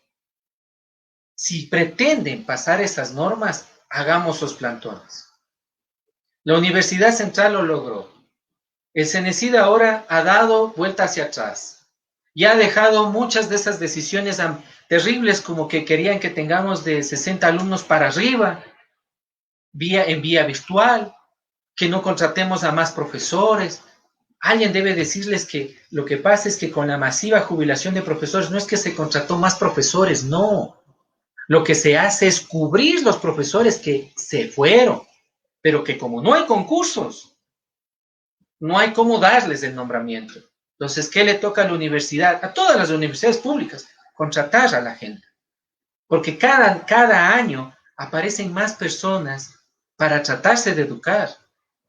si pretenden pasar esas normas, hagamos los plantones. La Universidad Central lo logró. El CENESID ahora ha dado vuelta hacia atrás y ha dejado muchas de esas decisiones terribles, como que querían que tengamos de 60 alumnos para arriba, en vía virtual, que no contratemos a más profesores. Alguien debe decirles que lo que pasa es que con la masiva jubilación de profesores no es que se contrató más profesores, no. Lo que se hace es cubrir los profesores que se fueron, pero que como no hay concursos, no hay cómo darles el nombramiento. Entonces, ¿qué le toca a la universidad? A todas las universidades públicas, contratar a la gente. Porque cada año aparecen más personas para tratarse de educar.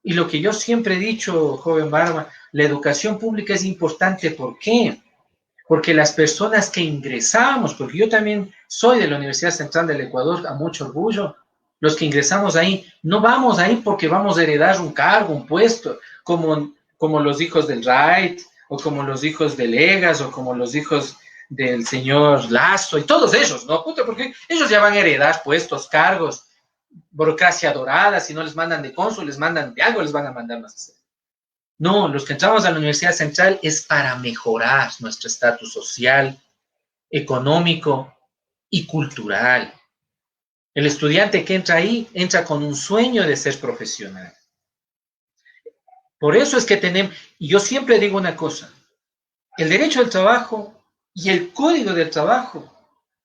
Y lo que yo siempre he dicho, joven Barba, la educación pública es importante. ¿Por qué? Porque las personas que ingresamos, porque yo también soy de la Universidad Central del Ecuador, a mucho orgullo, los que ingresamos ahí, no vamos ahí porque vamos a heredar un cargo, un puesto, como los hijos del Wright, o como los hijos de Legas, o como los hijos del señor Lazo, y todos ellos, ¿no? Porque ellos ya van a heredar puestos, cargos, burocracia dorada, si no les mandan de cónsul, les mandan de algo, les van a mandar más a hacer. No, los que entramos a la Universidad Central es para mejorar nuestro estatus social, económico y cultural. El estudiante que entra ahí entra con un sueño de ser profesional. Por eso es que tenemos, y yo siempre digo una cosa, el derecho al trabajo y el código del trabajo,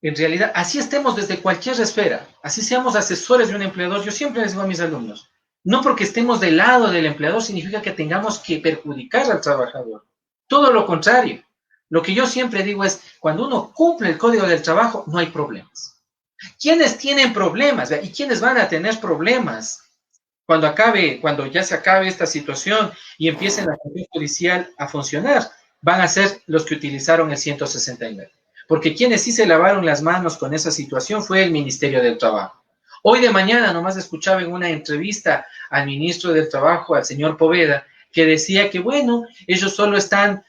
en realidad, así estemos desde cualquier esfera, así seamos asesores de un empleador, yo siempre les digo a mis alumnos, no porque estemos del lado del empleador significa que tengamos que perjudicar al trabajador. Todo lo contrario. Lo que yo siempre digo es, cuando uno cumple el código del trabajo, no hay problemas. ¿Quiénes tienen problemas? ¿Y quiénes van a tener problemas? Cuando ya se acabe esta situación y empiece la cuestión judicial a funcionar, van a ser los que utilizaron el 169. Porque quienes sí se lavaron las manos con esa situación fue el Ministerio del Trabajo. Hoy de mañana nomás escuchaba en una entrevista al ministro del Trabajo, al señor Poveda, que decía que, bueno, ellos solo están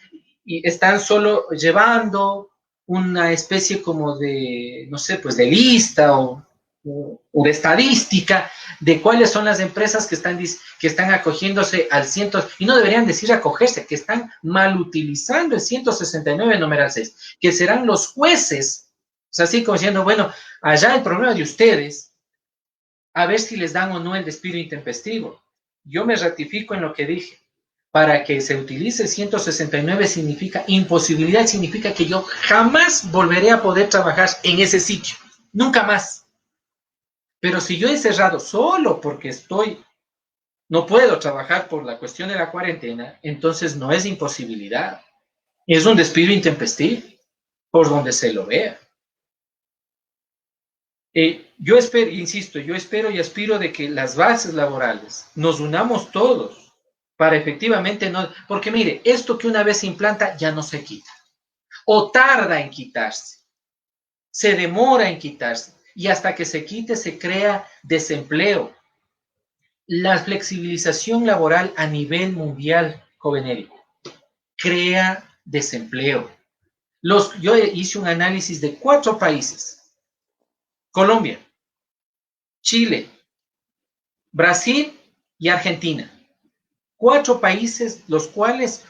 solo llevando una especie como de, no sé, pues de lista o de estadística de cuáles son las empresas que están acogiéndose al 100, y no deberían decir acogerse, que están mal utilizando el 169 numeral 6, que serán los jueces, o sea, así como diciendo, bueno, allá el problema de ustedes, a ver si les dan o no el despido intempestivo. Yo me ratifico en lo que dije. Para que se utilice el 169 significa imposibilidad, significa que yo jamás volveré a poder trabajar en ese sitio, nunca más. Pero si yo he cerrado solo porque no puedo trabajar por la cuestión de la cuarentena, entonces no es imposibilidad, es un despido intempestivo, por donde se lo vea. Yo espero, insisto, yo espero y aspiro de que las bases laborales nos unamos todos para efectivamente no, porque mire, esto que una vez se implanta ya no se quita, o tarda en quitarse, se demora en quitarse, y hasta que se quite se crea desempleo. La flexibilización laboral a nivel mundial, joven Eric, crea desempleo. Yo hice un análisis de 4 países: Colombia, Chile, Brasil y Argentina. 4 países los cuales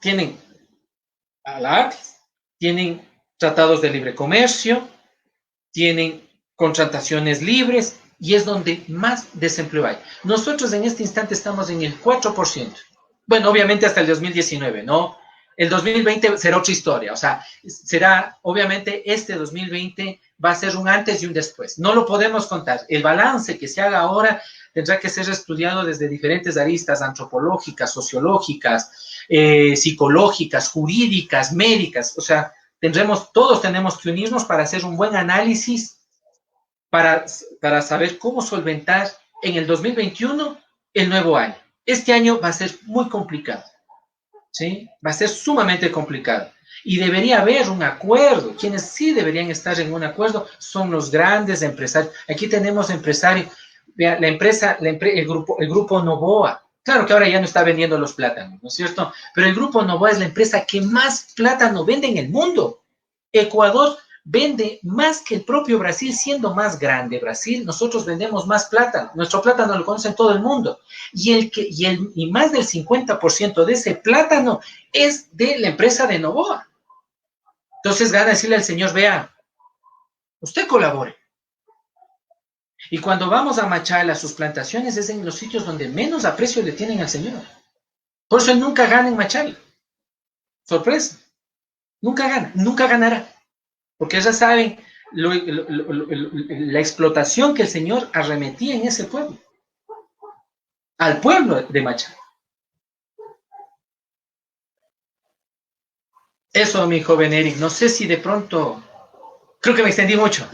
tienen alardes, tienen tratados de libre comercio, tienen contrataciones libres, y es donde más desempleo hay. Nosotros en este instante estamos en el 4%. Bueno, obviamente hasta el 2019, ¿no? El 2020 será otra historia, o sea, obviamente este 2020 va a ser un antes y un después. No lo podemos contar. El balance que se haga ahora tendrá que ser estudiado desde diferentes aristas antropológicas, sociológicas, psicológicas, jurídicas, médicas. O sea, todos tenemos que unirnos para hacer un buen análisis, para saber cómo solventar en el 2021 el nuevo año. Este año va a ser muy complicado, ¿sí? Va a ser sumamente complicado. Y debería haber un acuerdo. Quienes sí deberían estar en un acuerdo son los grandes empresarios. Aquí tenemos empresarios. Vea, el grupo Novoa. Claro que ahora ya no está vendiendo los plátanos, ¿no es cierto? Pero el grupo Novoa es la empresa que más plátano vende en el mundo. Ecuador vende más que el propio Brasil, siendo más grande Brasil. Nosotros vendemos más plátano. Nuestro plátano lo conoce en todo el mundo. Y más del 50% de ese plátano es de la empresa de Novoa. Entonces gana decirle al señor: vea, usted colabore. Y cuando vamos a Machala, sus plantaciones es en los sitios donde menos aprecio le tienen al señor. Por eso él nunca gana en Machala. Sorpresa. Nunca gana, nunca ganará. Porque ya saben la explotación que el señor arremetía en ese pueblo. Al pueblo de Machala. Eso, mi joven Eric. No sé si de pronto... Creo que me extendí mucho.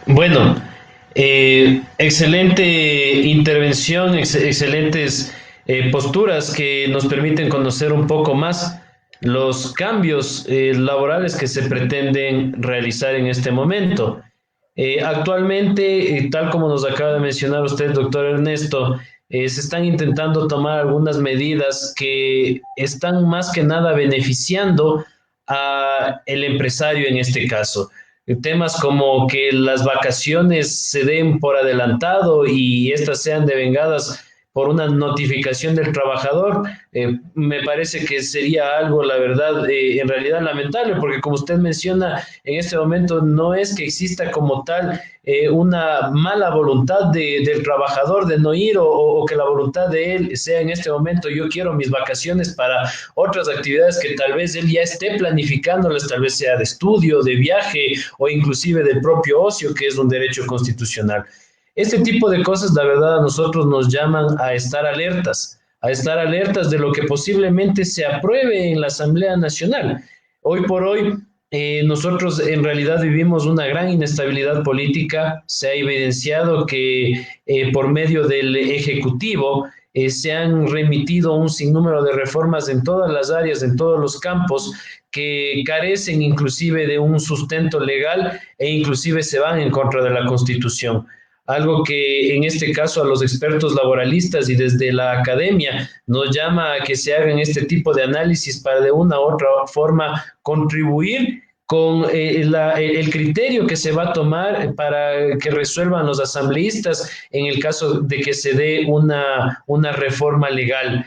Bueno, excelente intervención, excelentes posturas que nos permiten conocer un poco más los cambios laborales que se pretenden realizar en este momento. Actualmente, tal como nos acaba de mencionar usted, doctor Ernesto, se están intentando tomar algunas medidas que están más que nada beneficiando a el empresario en este caso. Temas como que las vacaciones se den por adelantado y estas sean devengadas por una notificación del trabajador, me parece que sería algo, la verdad, en realidad lamentable, porque como usted menciona, en este momento no es que exista como tal una mala voluntad del trabajador de no ir o que la voluntad de él sea en este momento: yo quiero mis vacaciones para otras actividades que tal vez él ya esté planificándolas, tal vez sea de estudio, de viaje o inclusive del propio ocio, que es un derecho constitucional. Este tipo de cosas, la verdad, a nosotros nos llaman a estar alertas de lo que posiblemente se apruebe en la Asamblea Nacional. Hoy por hoy, nosotros en realidad vivimos una gran inestabilidad política. Se ha evidenciado que por medio del Ejecutivo se han remitido un sinnúmero de reformas en todas las áreas, en todos los campos, que carecen inclusive de un sustento legal e inclusive se van en contra de la Constitución. Algo que en este caso a los expertos laboralistas y desde la academia nos llama a que se hagan este tipo de análisis para de una u otra forma contribuir con el criterio que se va a tomar para que resuelvan los asambleístas en el caso de que se dé una reforma legal.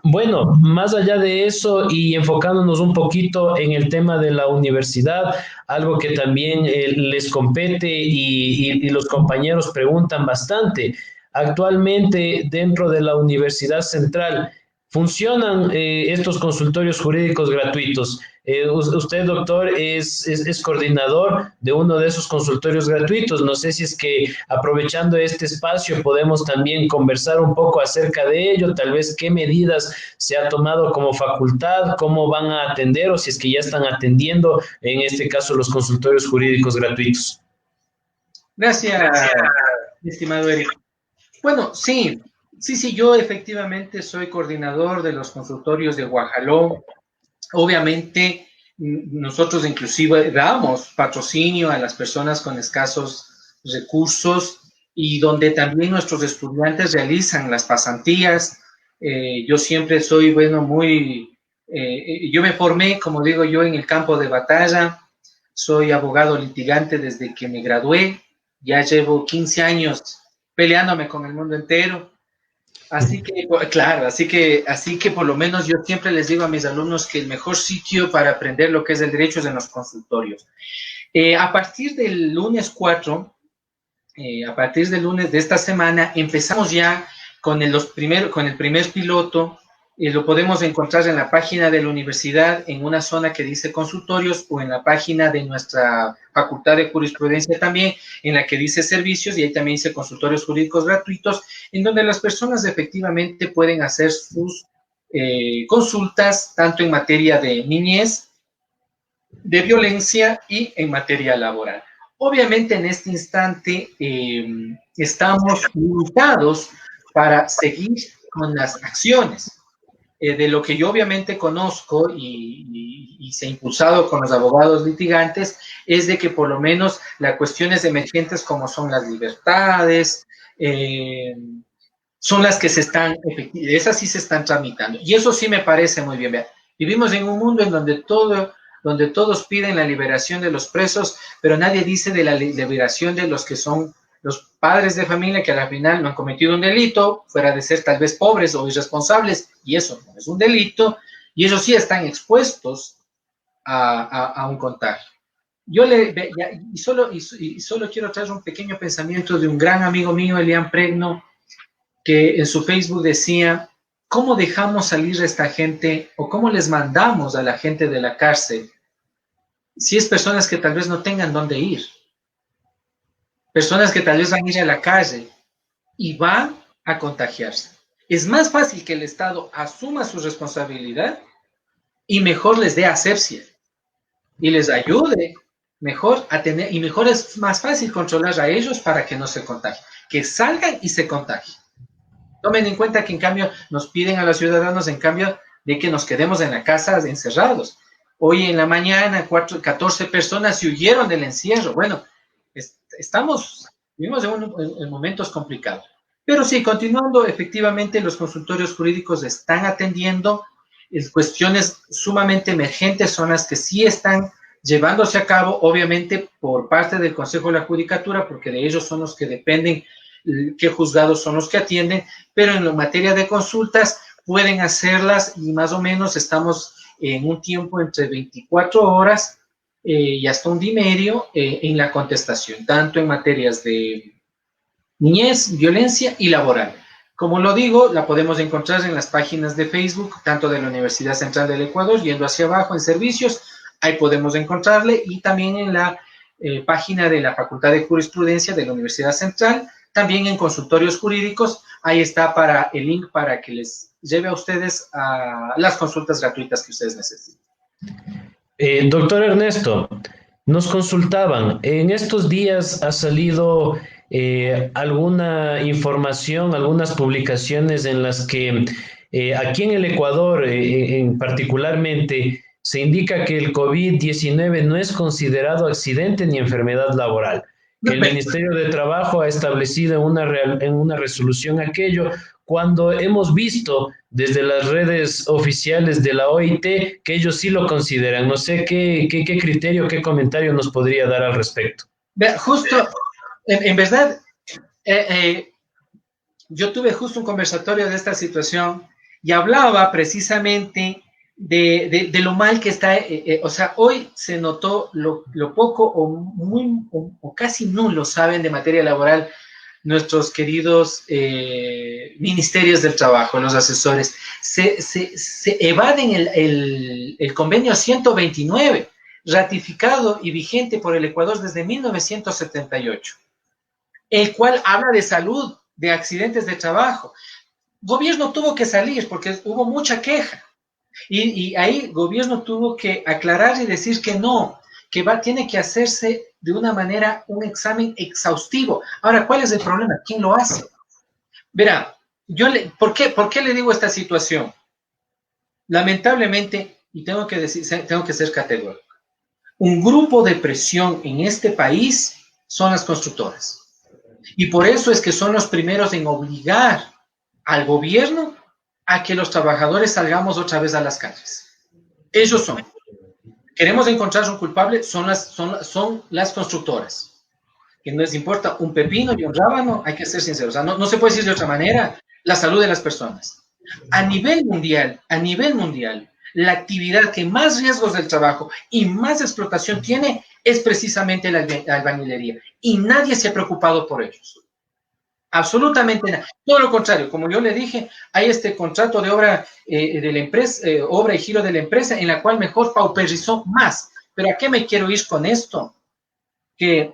Bueno, más allá de eso y enfocándonos un poquito en el tema de la universidad, algo que también les compete y los compañeros preguntan bastante. Actualmente, dentro de la Universidad Central, funcionan estos consultorios jurídicos gratuitos. Usted, doctor, es coordinador de uno de esos consultorios gratuitos. No sé si es que aprovechando este espacio podemos también conversar un poco acerca de ello, tal vez qué medidas se ha tomado como facultad, cómo van a atender o si es que ya están atendiendo, en este caso, los consultorios jurídicos gratuitos. Gracias, estimado Eric. Bueno, sí, yo efectivamente soy coordinador de los consultorios de Guajaló. Obviamente, nosotros inclusive damos patrocinio a las personas con escasos recursos y donde también nuestros estudiantes realizan las pasantías. Yo siempre soy, yo me formé, como digo yo, en el campo de batalla. Soy abogado litigante desde que me gradué. Ya llevo 15 años peleándome con el mundo entero. Así que, claro, así que por lo menos yo siempre les digo a mis alumnos que el mejor sitio para aprender lo que es el derecho es en los consultorios. A partir del lunes 4, a partir del lunes de esta semana, empezamos ya con el primer piloto. Lo podemos encontrar en la página de la universidad, en una zona que dice consultorios, o en la página de nuestra Facultad de Jurisprudencia también, en la que dice servicios, y ahí también dice consultorios jurídicos gratuitos, en donde las personas efectivamente pueden hacer sus consultas, tanto en materia de niñez, de violencia y en materia laboral. Obviamente en este instante estamos limitados para seguir con las acciones. De lo que yo obviamente conozco y se ha impulsado con los abogados litigantes, es de que por lo menos las cuestiones emergentes como son las libertades, son las que esas sí se están tramitando. Y eso sí me parece muy bien. Vean, vivimos en un mundo en donde todos piden la liberación de los presos, pero nadie dice de la liberación de los que son los padres de familia que al final no han cometido un delito, fuera de ser tal vez pobres o irresponsables, y eso no es un delito, y ellos sí están expuestos a un contagio. Solo quiero traer un pequeño pensamiento de un gran amigo mío, Elian Pregno, que en su Facebook decía: ¿cómo dejamos salir a esta gente o cómo les mandamos a la gente de la cárcel si es personas que tal vez no tengan dónde ir? Personas que tal vez van a ir a la calle y van a contagiarse. Es más fácil que el Estado asuma su responsabilidad y mejor les dé asepsia y les ayude mejor a tener, y mejor es más fácil controlar a ellos para que no se contagien, que salgan y se contagien. Tomen en cuenta que en cambio nos piden a los ciudadanos, en cambio, de que nos quedemos en la casa encerrados. Hoy en la mañana 14 personas se huyeron del encierro. Bueno, vivimos en momentos complicados. Pero sí, continuando, efectivamente los consultorios jurídicos están atendiendo cuestiones sumamente emergentes, son las que sí están llevándose a cabo, obviamente por parte del Consejo de la Judicatura, porque de ellos son los que dependen qué juzgados son los que atienden, pero en la materia de consultas pueden hacerlas y más o menos estamos en un tiempo entre 24 horas y hasta un día y medio en la contestación, tanto en materias de niñez, violencia y laboral. Como lo digo, la podemos encontrar en las páginas de Facebook, tanto de la Universidad Central del Ecuador, yendo hacia abajo en servicios, ahí podemos encontrarle, y también en la página de la Facultad de Jurisprudencia de la Universidad Central, también en consultorios jurídicos, ahí está el link para que les lleve a ustedes a las consultas gratuitas que ustedes necesiten. Doctor Ernesto, nos consultaban, en estos días ha salido alguna información, algunas publicaciones en las que aquí en el Ecuador particularmente se indica que el COVID-19 no es considerado accidente ni enfermedad laboral, que el Ministerio de Trabajo ha establecido en una resolución aquello, cuando hemos visto desde las redes oficiales de la OIT que ellos sí lo consideran. No sé qué criterio, qué comentario nos podría dar al respecto. Justo, en verdad, yo tuve justo un conversatorio de esta situación y hablaba precisamente de lo mal que está, o sea, hoy se notó lo poco o casi nulo saben de materia laboral nuestros queridos ministerios del trabajo, los asesores, se evaden el convenio 129, ratificado y vigente por el Ecuador desde 1978, el cual habla de salud, de accidentes de trabajo. Gobierno tuvo que salir porque hubo mucha queja. Y ahí el gobierno tuvo que aclarar y decir que no, que tiene que hacerse de una manera un examen exhaustivo. Ahora, ¿cuál es el problema? ¿Quién lo hace? Verá, ¿por qué le digo esta situación? Lamentablemente, y tengo que ser categórico, un grupo de presión en este país son las constructoras. Y por eso es que son los primeros en obligar al gobierno a que los trabajadores salgamos otra vez a las calles. Ellos son. Queremos encontrar un culpable, son las constructoras. Que no les importa un pepino y un rábano, hay que ser sinceros. O sea, no se puede decir de otra manera, la salud de las personas. A nivel mundial, la actividad que más riesgos del trabajo y más explotación tiene es precisamente la albañilería. Y nadie se ha preocupado por ellos. Absolutamente nada. Todo lo contrario, como yo le dije, hay este contrato de obra de la empresa, obra y giro de la empresa, en la cual mejor pauperizó más. Pero ¿a qué me quiero ir con esto? Que,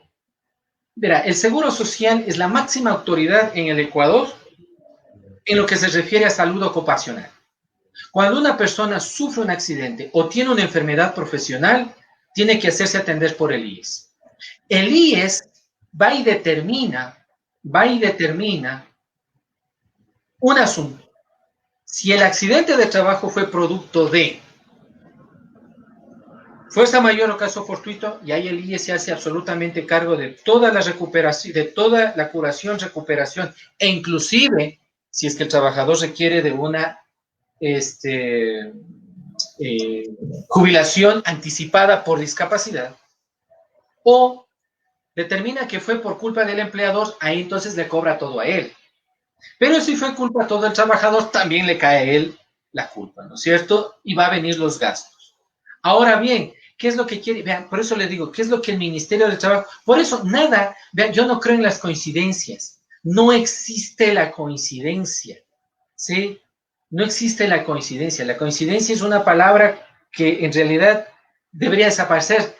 verá, el Seguro Social es la máxima autoridad en el Ecuador en lo que se refiere a salud ocupacional. Cuando una persona sufre un accidente o tiene una enfermedad profesional, tiene que hacerse atender por el IES. El IES va y determina un asunto. Si el accidente de trabajo fue producto de fuerza mayor o caso fortuito, y ahí el IES se hace absolutamente cargo de toda la recuperación, de toda la curación, recuperación, e inclusive si es que el trabajador requiere de una jubilación anticipada por discapacidad, o determina que fue por culpa del empleador, ahí entonces le cobra todo a él. Pero si fue culpa todo el trabajador, también le cae a él la culpa, ¿no es cierto? Y va a venir los gastos. Ahora bien, ¿qué es lo que quiere? Vean, por eso le digo, ¿qué es lo que el Ministerio del Trabajo? Por eso, nada, vean, yo no creo en las coincidencias. No existe la coincidencia, ¿sí? No existe la coincidencia. La coincidencia es una palabra que en realidad debería desaparecer.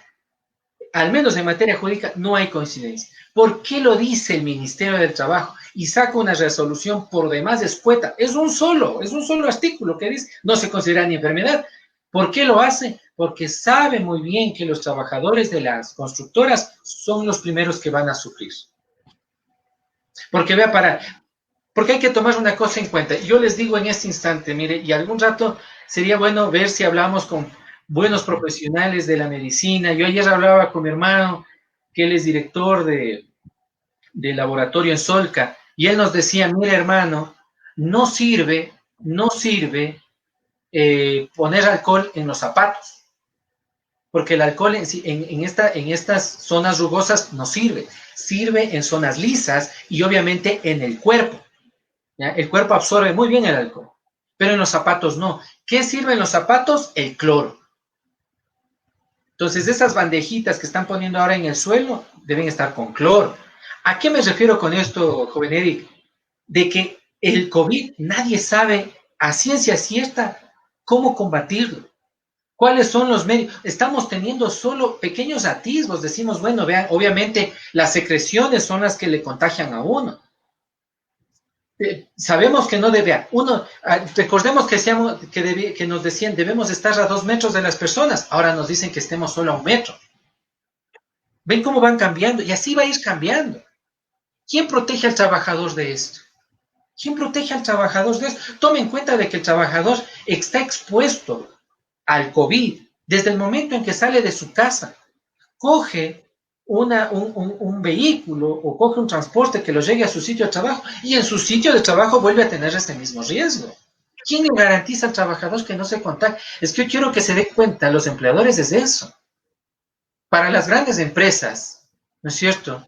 Al menos en materia jurídica no hay coincidencia. ¿Por qué lo dice el Ministerio del Trabajo? Y saca una resolución por demás escueta. Es un solo artículo que dice, no se considera ni enfermedad. ¿Por qué lo hace? Porque sabe muy bien que los trabajadores de las constructoras son los primeros que van a sufrir. Porque porque hay que tomar una cosa en cuenta. Yo les digo en este instante, mire, y algún rato sería bueno ver si hablamos con buenos profesionales de la medicina. Yo ayer hablaba con mi hermano, que él es director de laboratorio en Solca, y él nos decía, mire hermano, no sirve poner alcohol en los zapatos, porque el alcohol en estas zonas rugosas no sirve en zonas lisas y obviamente en el cuerpo. ¿Ya? El cuerpo absorbe muy bien el alcohol, pero en los zapatos no. ¿Qué sirve en los zapatos? El cloro. Entonces, esas bandejitas que están poniendo ahora en el suelo deben estar con cloro. ¿A qué me refiero con esto, joven Eric? De que el COVID nadie sabe a ciencia cierta cómo combatirlo. ¿Cuáles son los medios? Estamos teniendo solo pequeños atisbos. Decimos, bueno, vean, obviamente las secreciones son las que le contagian a uno. Sabemos que no debe, recordemos que nos decían debemos estar a 2 metros de las personas, ahora nos dicen que estemos solo a 1 metro. Ven cómo van cambiando y así va a ir cambiando. ¿Quién protege al trabajador de esto? ¿Quién protege al trabajador de esto? Tome en cuenta de que el trabajador está expuesto al COVID desde el momento en que sale de su casa, coge un vehículo o coge un transporte que lo llegue a su sitio de trabajo y en su sitio de trabajo vuelve a tener este mismo riesgo. ¿Quién le garantiza al trabajador que no se contagie? Es que yo quiero que se dé cuenta, los empleadores es eso. Para las grandes empresas, ¿no es cierto?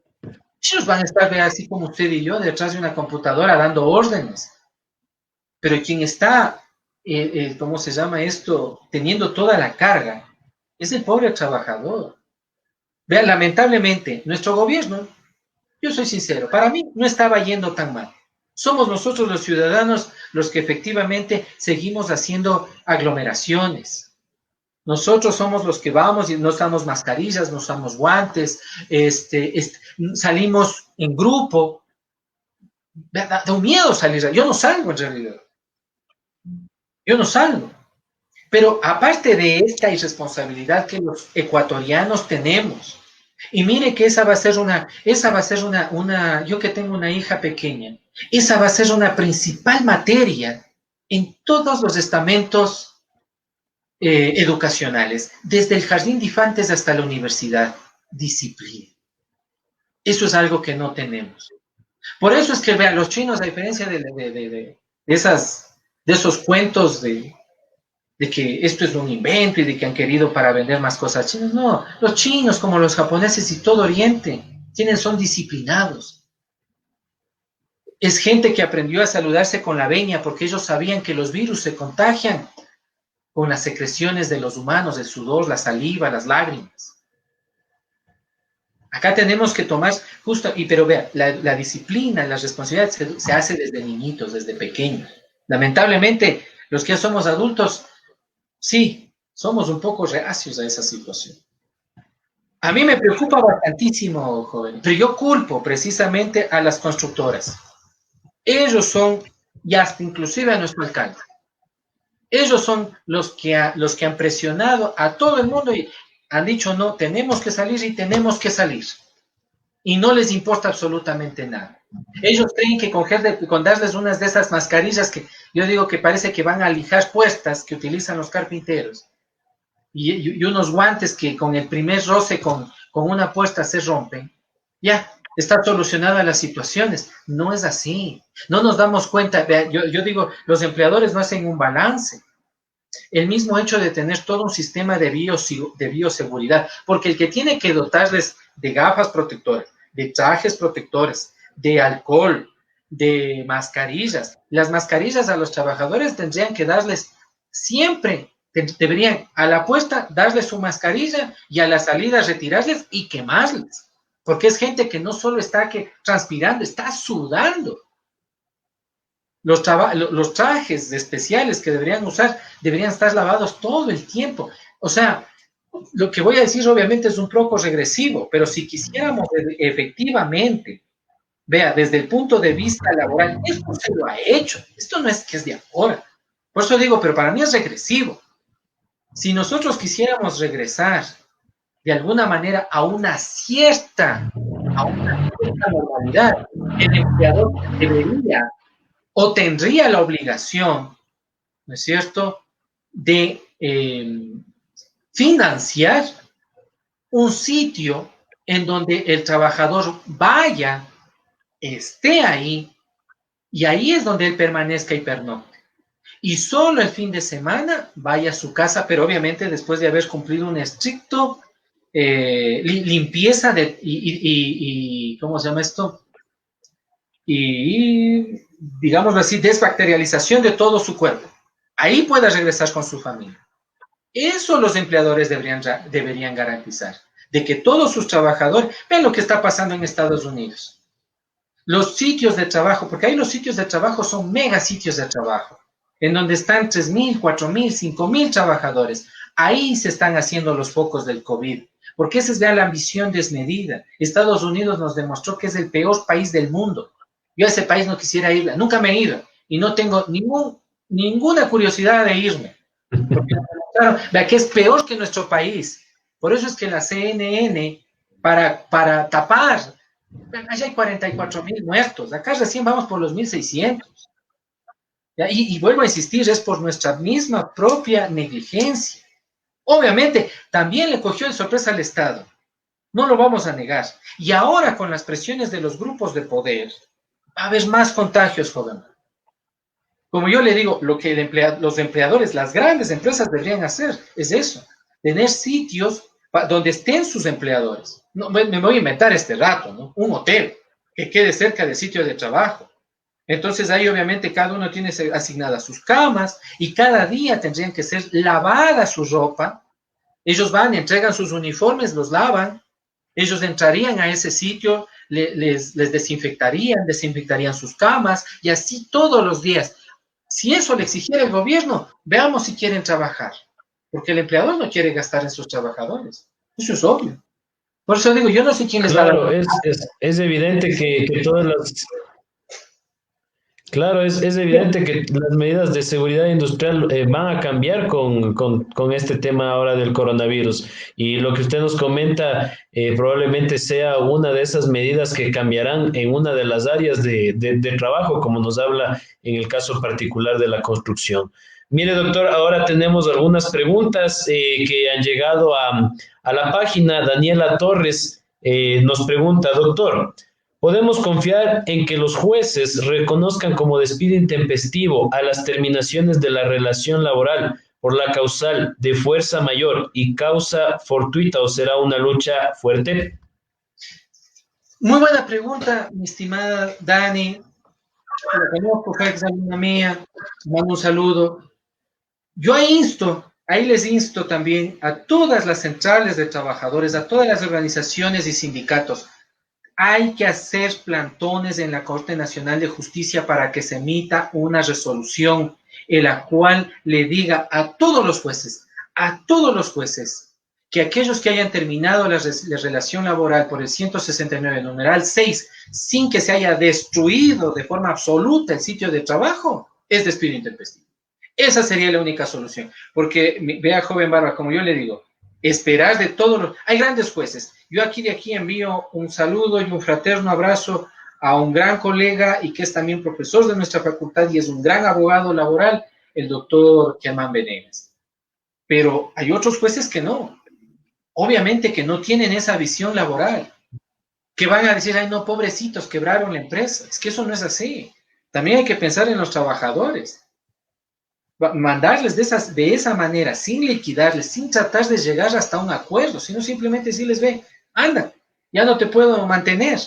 Ellos van a estar así como usted y yo detrás de una computadora dando órdenes. Pero quien está, ¿cómo se llama esto? Teniendo toda la carga es el pobre trabajador. Vean, lamentablemente, nuestro gobierno Yo soy sincero, para mí no estaba yendo tan mal. Somos nosotros los ciudadanos los que efectivamente seguimos haciendo aglomeraciones. Nosotros somos los que vamos y no usamos mascarillas, no usamos guantes, salimos en grupo. Da un miedo salir. Yo no salgo en realidad. Yo no salgo. Pero aparte de esta irresponsabilidad que los ecuatorianos tenemos, y mire que esa va a ser yo que tengo una hija pequeña, esa va a ser una principal materia en todos los estamentos educacionales, desde el jardín de infantes hasta la universidad, disciplina. Eso es algo que no tenemos. Por eso es que, vean, los chinos, a diferencia de esos cuentos de que esto es un invento y de que han querido para vender más cosas chinas, no, los chinos como los japoneses y todo Oriente son disciplinados. Es gente que aprendió a saludarse con la venia porque ellos sabían que los virus se contagian con las secreciones de los humanos, el sudor, la saliva, las lágrimas. Acá tenemos que tomar pero vea, la disciplina, la responsabilidad se hace desde niñitos, desde pequeños. Lamentablemente, los que ya somos adultos, sí, somos un poco reacios a esa situación. A mí me preocupa bastantísimo, joven, pero yo culpo precisamente a las constructoras. Ellos son, y hasta inclusive a nuestro alcalde, ellos son los que han presionado a todo el mundo y han dicho, no, tenemos que salir y tenemos que salir. Y no les importa absolutamente nada. Ellos creen que con darles unas de esas mascarillas que yo digo que parece que van a lijar puestas que utilizan los carpinteros y unos guantes que con el primer roce con una puesta se rompen, ya, está solucionada las situaciones. No es así. No nos damos cuenta. Yo digo, los empleadores no hacen un balance. El mismo hecho de tener todo un sistema de bioseguridad, porque el que tiene que dotarles de gafas protectoras, de trajes protectores, de alcohol, de mascarillas. Las mascarillas a los trabajadores tendrían que darles siempre, deberían a la puesta darles su mascarilla y a la salida retirarles y quemarles, porque es gente que no solo está transpirando, está sudando. Los trajes especiales que deberían usar deberían estar lavados todo el tiempo. O sea, lo que voy a decir obviamente es un poco regresivo, pero si quisiéramos efectivamente, vea, desde el punto de vista laboral, esto se lo ha hecho. Esto no es que es de ahora. Por eso digo, pero para mí es regresivo. Si nosotros quisiéramos regresar de alguna manera a una cierta normalidad, el empleador debería o tendría la obligación, ¿no es cierto?, de financiar un sitio en donde el trabajador vaya, esté ahí, y ahí es donde él permanezca y pernocte. Y solo el fin de semana vaya a su casa, pero obviamente después de haber cumplido un estricto limpieza y ¿cómo se llama esto? Y digámoslo así, desbacterialización de todo su cuerpo. Ahí pueda regresar con su familia. Eso los empleadores deberían garantizar, de que todos sus trabajadores, vean lo que está pasando en Estados Unidos. Los sitios de trabajo, porque ahí los sitios de trabajo son mega sitios de trabajo, en donde están 3,000, 4,000, 5,000 trabajadores. Ahí se están haciendo los focos del COVID, porque esa es la ambición desmedida. Estados Unidos nos demostró que es el peor país del mundo. Yo a ese país no quisiera ir, nunca me he ido, y no tengo ninguna curiosidad de irme. Porque vea que es peor que nuestro país. Por eso es que la CNN, para tapar, allá hay 44,000 muertos, acá recién vamos por los 1,600. Y vuelvo a insistir, es por nuestra misma propia negligencia. Obviamente, también le cogió de sorpresa al Estado, no lo vamos a negar. Y ahora con las presiones de los grupos de poder, va a haber más contagios, joven. Como yo le digo, lo que los empleadores, las grandes empresas deberían hacer es eso, tener sitios donde estén sus empleadores. No, me voy a inventar este rato, ¿no? Un hotel que quede cerca del sitio de trabajo. Entonces ahí obviamente cada uno tiene asignadas sus camas y cada día tendrían que ser lavada su ropa. Ellos van, entregan sus uniformes, los lavan. Ellos entrarían a ese sitio, les desinfectarían sus camas y así todos los días. Si eso le exigiera el gobierno, veamos si quieren trabajar, porque el empleador no quiere gastar en sus trabajadores. Eso es obvio. Por eso digo, yo no sé quién les va a dar. Claro, es evidente que todas las... Claro, es evidente que las medidas de seguridad industrial van a cambiar con este tema ahora del coronavirus. Y lo que usted nos comenta probablemente sea una de esas medidas que cambiarán en una de las áreas de trabajo, como nos habla en el caso particular de la construcción. Mire, doctor, ahora tenemos algunas preguntas que han llegado a la página. Daniela Torres nos pregunta, doctor, ¿podemos confiar en que los jueces reconozcan como despido intempestivo a las terminaciones de la relación laboral por la causal de fuerza mayor y causa fortuita o será una lucha fuerte? Muy buena pregunta, mi estimada Dani. La conozco, fue exalumna mía. Mando un saludo. Yo ahí les insto también a todas las centrales de trabajadores, a todas las organizaciones y sindicatos. Hay que hacer plantones en la Corte Nacional de Justicia para que se emita una resolución en la cual le diga a todos los jueces, que aquellos que hayan terminado la relación laboral por el 169, numeral 6, sin que se haya destruido de forma absoluta el sitio de trabajo, es despido intempestivo. Esa sería la única solución. Porque, vea, joven Barba, como yo le digo, esperar de todos los... Hay grandes jueces. Yo de aquí envío un saludo y un fraterno abrazo a un gran colega y que es también profesor de nuestra facultad y es un gran abogado laboral, el doctor Germán Benegas. Pero hay otros jueces que no. Obviamente que no tienen esa visión laboral. Que van a decir, ay no, pobrecitos, quebraron la empresa. Es que eso no es así. También hay que pensar en los trabajadores. Mandarles de esa manera, sin liquidarles, sin tratar de llegar hasta un acuerdo, sino simplemente decirles, ve, anda, ya no te puedo mantener.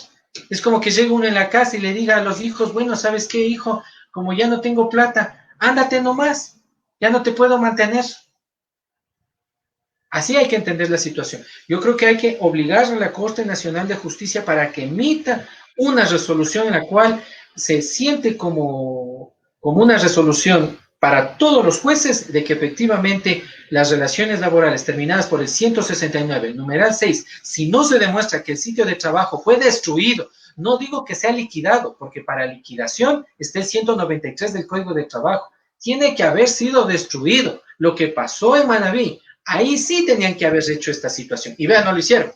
Es como que llega uno en la casa y le diga a los hijos, bueno, ¿sabes qué, hijo? Como ya no tengo plata, ándate nomás, ya no te puedo mantener. Así hay que entender la situación. Yo creo que hay que obligar a la Corte Nacional de Justicia para que emita una resolución en la cual se siente como una resolución para todos los jueces de que efectivamente las relaciones laborales terminadas por el 169, el numeral 6, si no se demuestra que el sitio de trabajo fue destruido, no digo que sea liquidado, porque para liquidación está el 193 del Código de Trabajo, tiene que haber sido destruido. Lo que pasó en Manabí, ahí sí tenían que haber hecho esta situación. Y vean, no lo hicieron.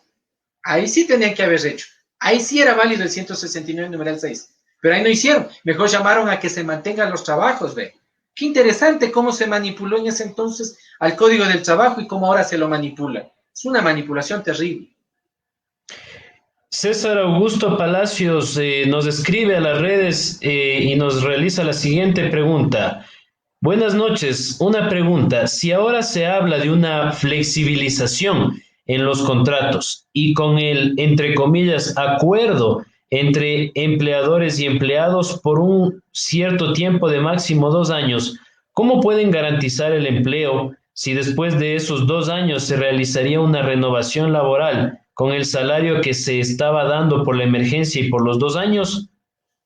Ahí sí tenían que haber hecho. Ahí sí era válido el 169, numeral 6. Pero ahí no hicieron. Mejor llamaron a que se mantengan los trabajos, ve. Qué interesante cómo se manipuló en ese entonces al Código del Trabajo y cómo ahora se lo manipula. Es una manipulación terrible. César Augusto Palacios nos escribe a las redes y nos realiza la siguiente pregunta. Buenas noches, una pregunta. Si ahora se habla de una flexibilización en los contratos y con el, entre comillas, acuerdo entre empleadores y empleados por un cierto tiempo de máximo 2 años, ¿cómo pueden garantizar el empleo si después de esos 2 años se realizaría una renovación laboral con el salario que se estaba dando por la emergencia y por los 2 años?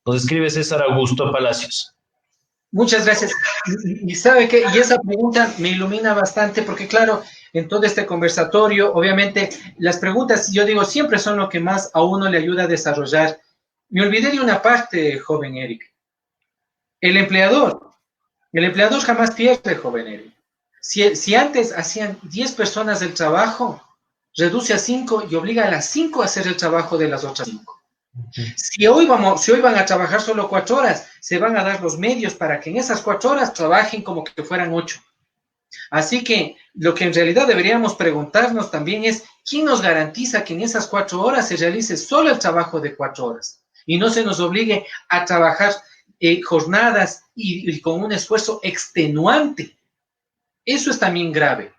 Nos escribe César Augusto Palacios. Muchas gracias. Y sabe que, y esa pregunta me ilumina bastante porque claro, en todo este conversatorio, obviamente, las preguntas, yo digo, siempre son lo que más a uno le ayuda a desarrollar. Me olvidé de una parte, joven Eric. El empleador jamás pierde, joven Eric. Si antes hacían 10 personas el trabajo, reduce a 5 y obliga a las 5 a hacer el trabajo de las otras 5. Si hoy van a trabajar solo 4 horas, se van a dar los medios para que en esas 4 horas trabajen como que fueran 8. Así que lo que en realidad deberíamos preguntarnos también es, ¿quién nos garantiza que en esas 4 horas se realice solo el trabajo de 4 horas? Y no se nos obligue a trabajar jornadas y con un esfuerzo extenuante. Eso es también grave.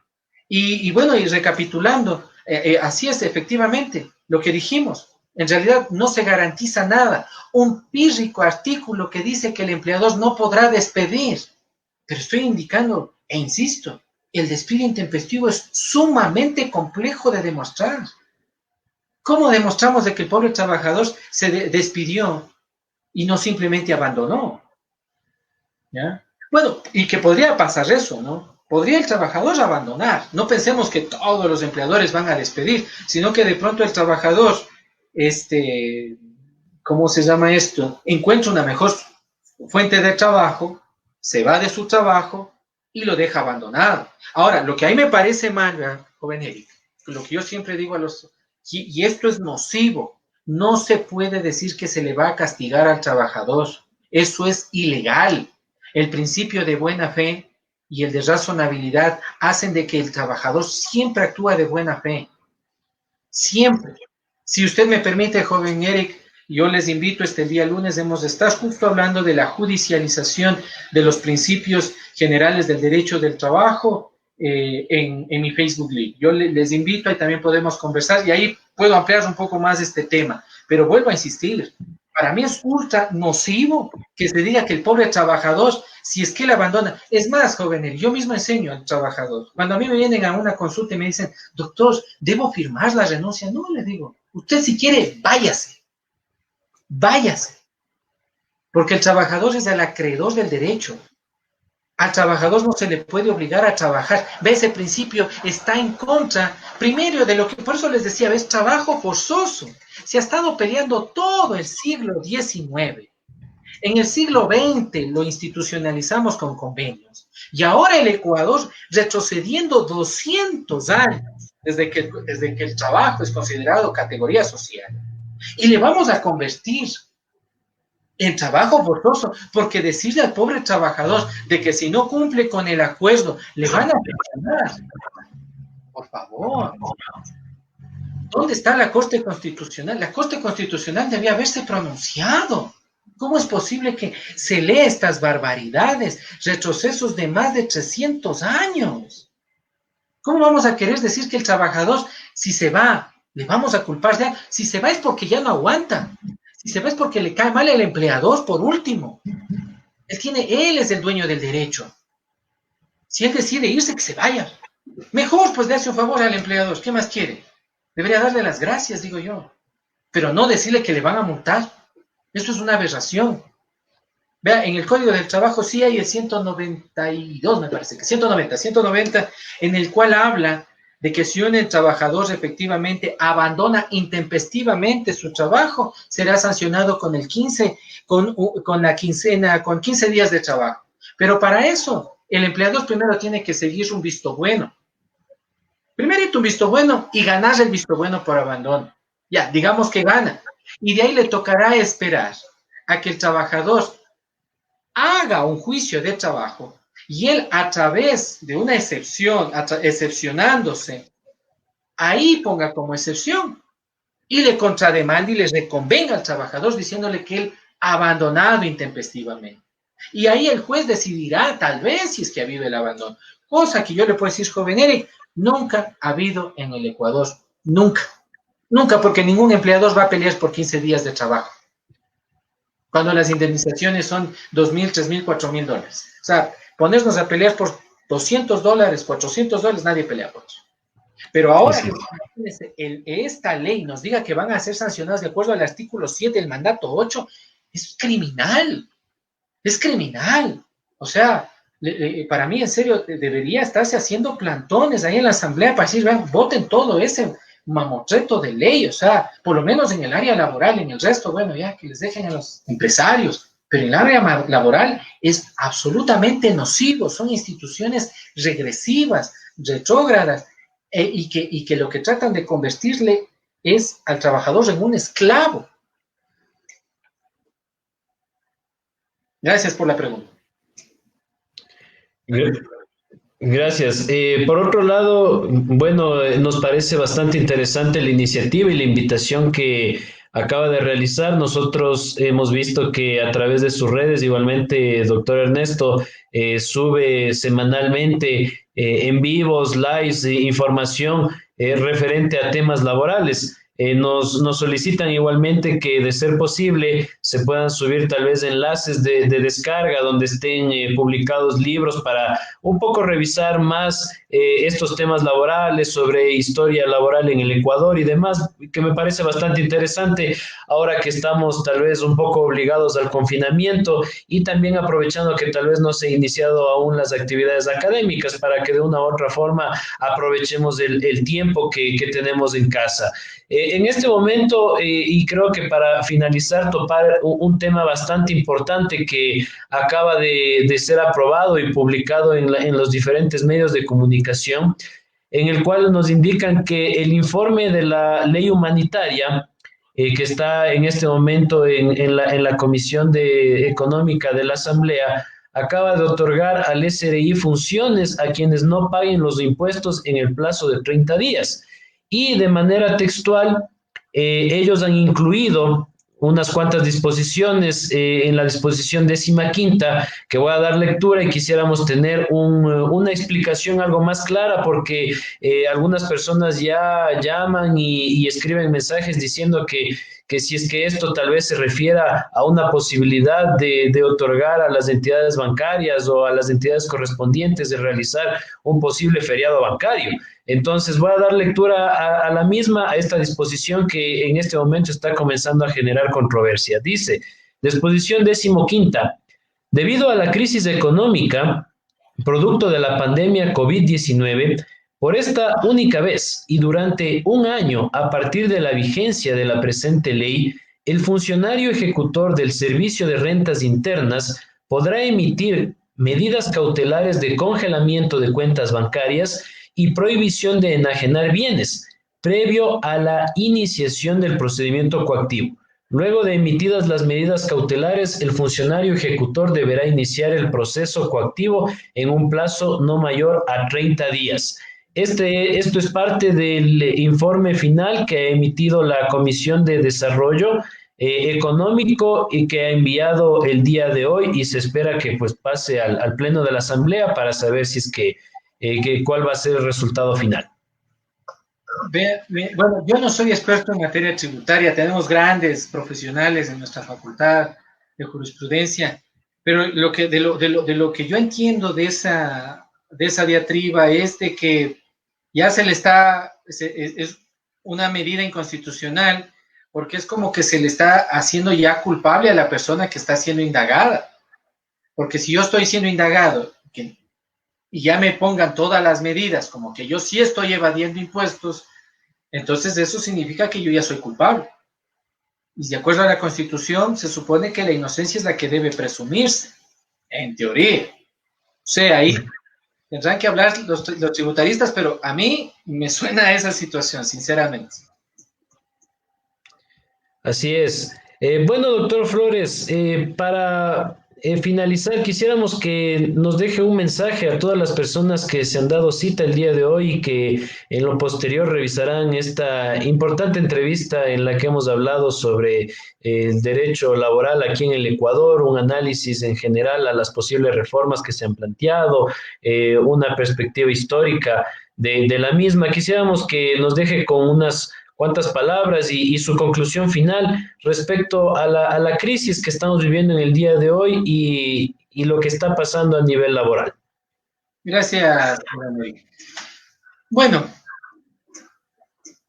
Y bueno, y recapitulando, así es efectivamente lo que dijimos. En realidad no se garantiza nada. Un pírrico artículo que dice que el empleador no podrá despedir. Pero estoy indicando, e insisto, el despido intempestivo es sumamente complejo de demostrar. ¿Cómo demostramos de que el pobre trabajador se despidió y no simplemente abandonó? ¿Ya? Bueno, y que podría pasar eso, ¿no? Podría el trabajador abandonar. No pensemos que todos los empleadores van a despedir, sino que de pronto el trabajador, ¿cómo se llama esto? Encuentra una mejor fuente de trabajo, se va de su trabajo y lo deja abandonado. Ahora, lo que a mí me parece mal, ¿verdad, joven Eric? Lo que yo siempre digo a los... Y esto es nocivo. No se puede decir que se le va a castigar al trabajador. Eso es ilegal. El principio de buena fe y el de razonabilidad hacen de que el trabajador siempre actúa de buena fe. Siempre. Si usted me permite, joven Eric, yo les invito este día lunes, hemos de estar justo hablando de la judicialización de los principios generales del derecho del trabajo en mi Facebook Live. Yo les invito, ahí también podemos conversar y ahí puedo ampliar un poco más este tema. Pero vuelvo a insistir, para mí es ultra nocivo que se diga que el pobre trabajador, si es que él abandona, es más, joven, yo mismo enseño al trabajador. Cuando a mí me vienen a una consulta y me dicen, doctor, ¿debo firmar la renuncia? No, le digo, usted si quiere, váyase. Váyase. Porque el trabajador es el acreedor del derecho. Al trabajador no se le puede obligar a trabajar. Ve, ese principio está en contra, primero de lo que, por eso les decía, ves, trabajo forzoso. Se ha estado peleando todo el siglo XIX. En el siglo XX lo institucionalizamos con convenios. Y ahora el Ecuador, retrocediendo 200 años, desde que el trabajo es considerado categoría social. Y le vamos a convertir en trabajo forzoso, porque decirle al pobre trabajador de que si no cumple con el acuerdo, le van a sancionar. Por favor. ¿Dónde está la Corte Constitucional? La Corte Constitucional debía haberse pronunciado. ¿Cómo es posible que se lea estas barbaridades, retrocesos de más de 300 años? ¿Cómo vamos a querer decir que el trabajador, si se va, le vamos a culpar de algo? Si se va es porque ya no aguanta. Si se va es porque le cae mal el empleador, por último. Él es el dueño del derecho. Si él decide irse, que se vaya. Mejor, pues, darse un favor al empleador. ¿Qué más quiere? Debería darle las gracias, digo yo. Pero no decirle que le van a multar. Esto es una aberración. Vea, en el Código del Trabajo sí hay el 192, me parece que 190, en el cual habla de que si un trabajador efectivamente abandona intempestivamente su trabajo, será sancionado con el 15, con la quincena, con 15 días de trabajo. Pero para eso, el empleador primero tiene que seguir un visto bueno. Primero un visto bueno y ganar el visto bueno por abandono. Ya, digamos que gana. Y de ahí le tocará esperar a que el trabajador haga un juicio de trabajo y él, a través de una excepción, excepcionándose, ahí ponga como excepción y le contrademande y le reconvenga al trabajador diciéndole que él ha abandonado intempestivamente. Y ahí el juez decidirá, tal vez, si es que ha habido el abandono. Cosa que yo le puedo decir, joven Eric, nunca ha habido en el Ecuador. Nunca. Nunca, porque ningún empleador va a pelear por 15 días de trabajo. Cuando las indemnizaciones son $2,000, $3,000, $4,000. O sea, ponernos a pelear por $200, $400, nadie pelea por eso. Pero ahora que esta ley nos diga que van a ser sancionados de acuerdo al artículo 7 del mandato 8, es criminal. Es criminal. O sea, para mí, en serio, debería estarse haciendo plantones ahí en la asamblea para decir, vean, voten todo ese mamotreto de ley, o sea, por lo menos en el área laboral, en el resto, bueno, ya que les dejen a los empresarios, pero en el área laboral es absolutamente nocivo, son instituciones regresivas, retrógradas, y que lo que tratan de convertirle es al trabajador en un esclavo. Gracias por la pregunta. Gracias. Por otro lado, bueno, nos parece bastante interesante la iniciativa y la invitación que acaba de realizar. Nosotros hemos visto que a través de sus redes, igualmente, doctor Ernesto, sube semanalmente en vivos, lives, información referente a temas laborales. Nos solicitan igualmente que, de ser posible, se puedan subir tal vez enlaces de descarga donde estén publicados libros para un poco revisar más estos temas laborales, sobre historia laboral en el Ecuador y demás, que me parece bastante interesante ahora que estamos tal vez un poco obligados al confinamiento y también aprovechando que tal vez no se han iniciado aún las actividades académicas para que de una u otra forma aprovechemos el tiempo que tenemos en casa. En este momento, y creo que para finalizar, topar un tema bastante importante que acaba de ser aprobado y publicado en los diferentes medios de comunicación, en el cual nos indican que el informe de la ley humanitaria, que está en este momento en la Comisión Económica de la Asamblea, acaba de otorgar al SRI funciones a quienes no paguen los impuestos en el plazo de 30 días. Y de manera textual, ellos han incluido unas cuantas disposiciones en la disposición 15ª que voy a dar lectura y quisiéramos tener una explicación algo más clara porque algunas personas ya llaman y escriben mensajes diciendo que si es que esto tal vez se refiera a una posibilidad de otorgar a las entidades bancarias o a las entidades correspondientes de realizar un posible feriado bancario. Entonces voy a dar lectura a la misma, a esta disposición que en este momento está comenzando a generar controversia. Dice, disposición 15ª, debido a la crisis económica, producto de la pandemia COVID-19, por esta única vez y durante un año a partir de la vigencia de la presente ley, el funcionario ejecutor del Servicio de Rentas Internas podrá emitir medidas cautelares de congelamiento de cuentas bancarias y prohibición de enajenar bienes, previo a la iniciación del procedimiento coactivo. Luego de emitidas las medidas cautelares, el funcionario ejecutor deberá iniciar el proceso coactivo en un plazo no mayor a 30 días. Esto es parte del informe final que ha emitido la Comisión de Desarrollo Económico y que ha enviado el día de hoy y se espera que pues pase al Pleno de la Asamblea para saber si es que cuál va a ser el resultado final. Bueno, yo no soy experto en materia tributaria, tenemos grandes profesionales en nuestra facultad de jurisprudencia, pero de lo que yo entiendo de esa diatriba es de que ya es una medida inconstitucional, porque es como que se le está haciendo ya culpable a la persona que está siendo indagada, porque si yo estoy siendo indagado y ya me pongan todas las medidas, como que yo sí estoy evadiendo impuestos, entonces eso significa que yo ya soy culpable. Y de acuerdo a la Constitución, se supone que la inocencia es la que debe presumirse, en teoría. O sea, ahí tendrán que hablar los tributaristas, pero a mí me suena a esa situación, sinceramente. Así es. Bueno, doctor Flores, para finalizar, quisiéramos que nos deje un mensaje a todas las personas que se han dado cita el día de hoy y que en lo posterior revisarán esta importante entrevista en la que hemos hablado sobre el derecho laboral aquí en el Ecuador, un análisis en general a las posibles reformas que se han planteado, una perspectiva histórica de la misma. Quisiéramos que nos deje con unas cuantas palabras y su conclusión final respecto a la crisis que estamos viviendo en el día de hoy y lo que está pasando a nivel laboral. Gracias, América. Bueno,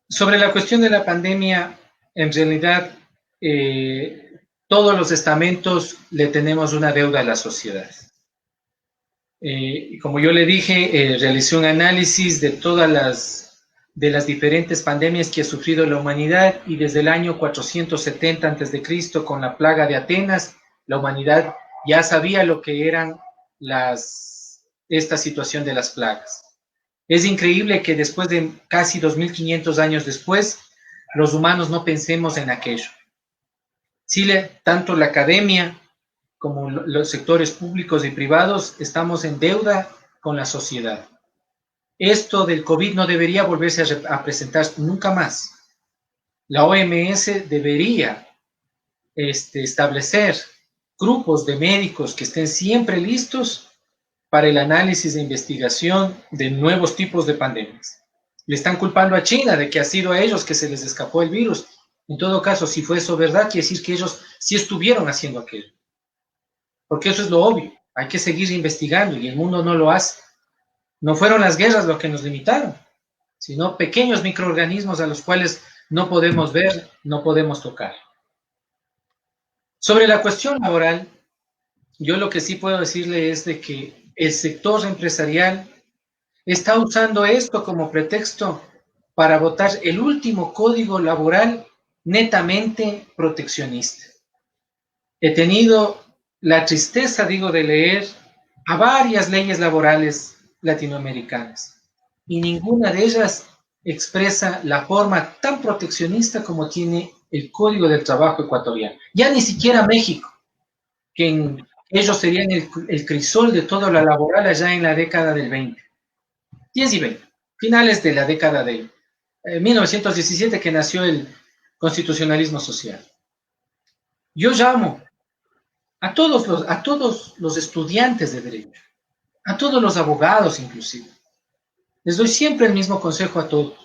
sobre la cuestión de la pandemia, en realidad todos los estamentos le tenemos una deuda a la sociedad. Como yo le dije, realicé un análisis de todas las diferentes pandemias que ha sufrido la humanidad y desde el año 470 a.C., con la plaga de Atenas, la humanidad ya sabía lo que eran esta situación de las plagas. Es increíble que después de casi 2500 años después, los humanos no pensemos en aquello. Sí, tanto la academia como los sectores públicos y privados estamos en deuda con la sociedad. Esto del COVID no debería volverse a presentar nunca más. La OMS debería establecer grupos de médicos que estén siempre listos para el análisis e investigación de nuevos tipos de pandemias. Le están culpando a China de que ha sido a ellos que se les escapó el virus. En todo caso, si fue eso verdad, quiere decir que ellos sí estuvieron haciendo aquello. Porque eso es lo obvio. Hay que seguir investigando y el mundo no lo hace. No fueron las guerras lo que nos limitaron, sino pequeños microorganismos a los cuales no podemos ver, no podemos tocar. Sobre la cuestión laboral, yo lo que sí puedo decirle es de que el sector empresarial está usando esto como pretexto para votar el último código laboral netamente proteccionista. He tenido la tristeza, digo, de leer a varias leyes laborales latinoamericanas y ninguna de ellas expresa la forma tan proteccionista como tiene el Código del Trabajo ecuatoriano. Ya ni siquiera México, que ellos serían el crisol de toda la laboral allá en la década del 20, 10 y 20, finales de la década de 1917, que nació el constitucionalismo social. Yo llamo a todos los estudiantes de derecho, a todos los abogados inclusive. Les doy siempre el mismo consejo a todos.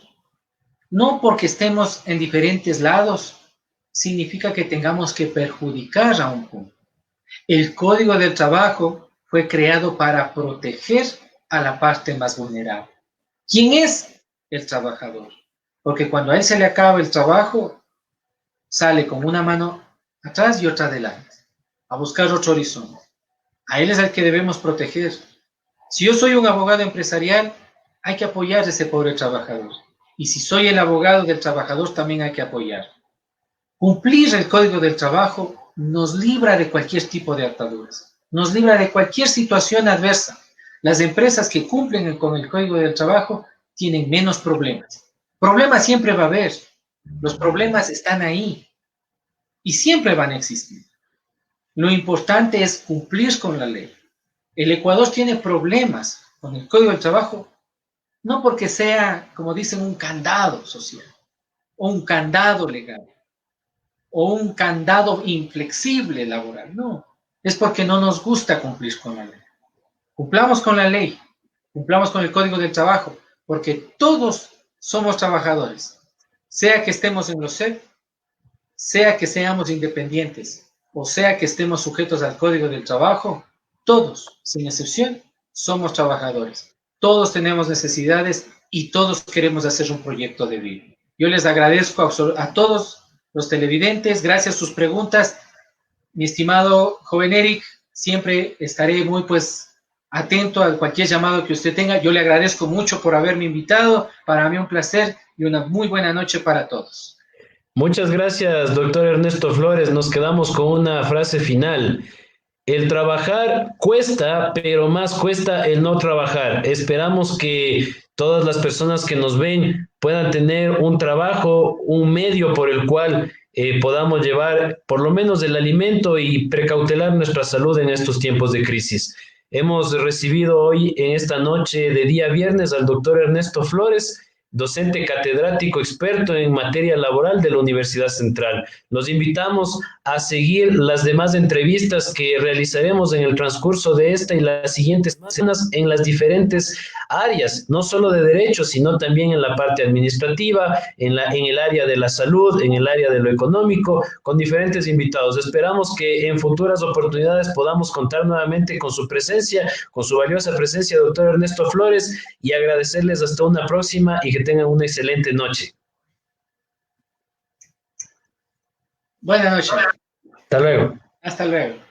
No porque estemos en diferentes lados significa que tengamos que perjudicar a un punto. El Código del Trabajo fue creado para proteger a la parte más vulnerable. ¿Quién es el trabajador? Porque cuando a él se le acaba el trabajo, sale con una mano atrás y otra adelante, a buscar otro horizonte. A él es al que debemos proteger. Si yo soy un abogado empresarial, hay que apoyar a ese pobre trabajador. Y si soy el abogado del trabajador, también hay que apoyar. Cumplir el Código del Trabajo nos libra de cualquier tipo de ataduras, nos libra de cualquier situación adversa. Las empresas que cumplen con el Código del Trabajo tienen menos problemas. Problemas siempre va a haber. Los problemas están ahí y siempre van a existir. Lo importante es cumplir con la ley. El Ecuador tiene problemas con el Código del Trabajo, no porque sea, como dicen, un candado social, o un candado legal, o un candado inflexible laboral, no. Es porque no nos gusta cumplir con la ley. Cumplamos con la ley, cumplamos con el Código del Trabajo, porque todos somos trabajadores, sea que estemos en los CEP, sea que seamos independientes, o sea que estemos sujetos al Código del Trabajo, todos, sin excepción, somos trabajadores. Todos tenemos necesidades y todos queremos hacer un proyecto de vida. Yo les agradezco a todos los televidentes, gracias a sus preguntas. Mi estimado joven Eric, siempre estaré muy atento a cualquier llamado que usted tenga. Yo le agradezco mucho por haberme invitado. Para mí un placer y una muy buena noche para todos. Muchas gracias, doctor Ernesto Flores. Nos quedamos con una frase final. El trabajar cuesta, pero más cuesta el no trabajar. Esperamos que todas las personas que nos ven puedan tener un trabajo, un medio por el cual podamos llevar por lo menos el alimento y precautelar nuestra salud en estos tiempos de crisis. Hemos recibido hoy, en esta noche de día viernes, al doctor Ernesto Flores, docente catedrático experto en materia laboral de la Universidad Central. Los invitamos a seguir las demás entrevistas que realizaremos en el transcurso de esta y las siguientes semanas en las diferentes áreas, no solo de derecho, sino también en la parte administrativa, en el área de la salud, en el área de lo económico, con diferentes invitados. Esperamos que en futuras oportunidades podamos contar nuevamente con su presencia, con su valiosa presencia, doctor Ernesto Flores, y agradecerles hasta una próxima y que tengan una excelente noche. Buenas noches. Hasta luego. Hasta luego.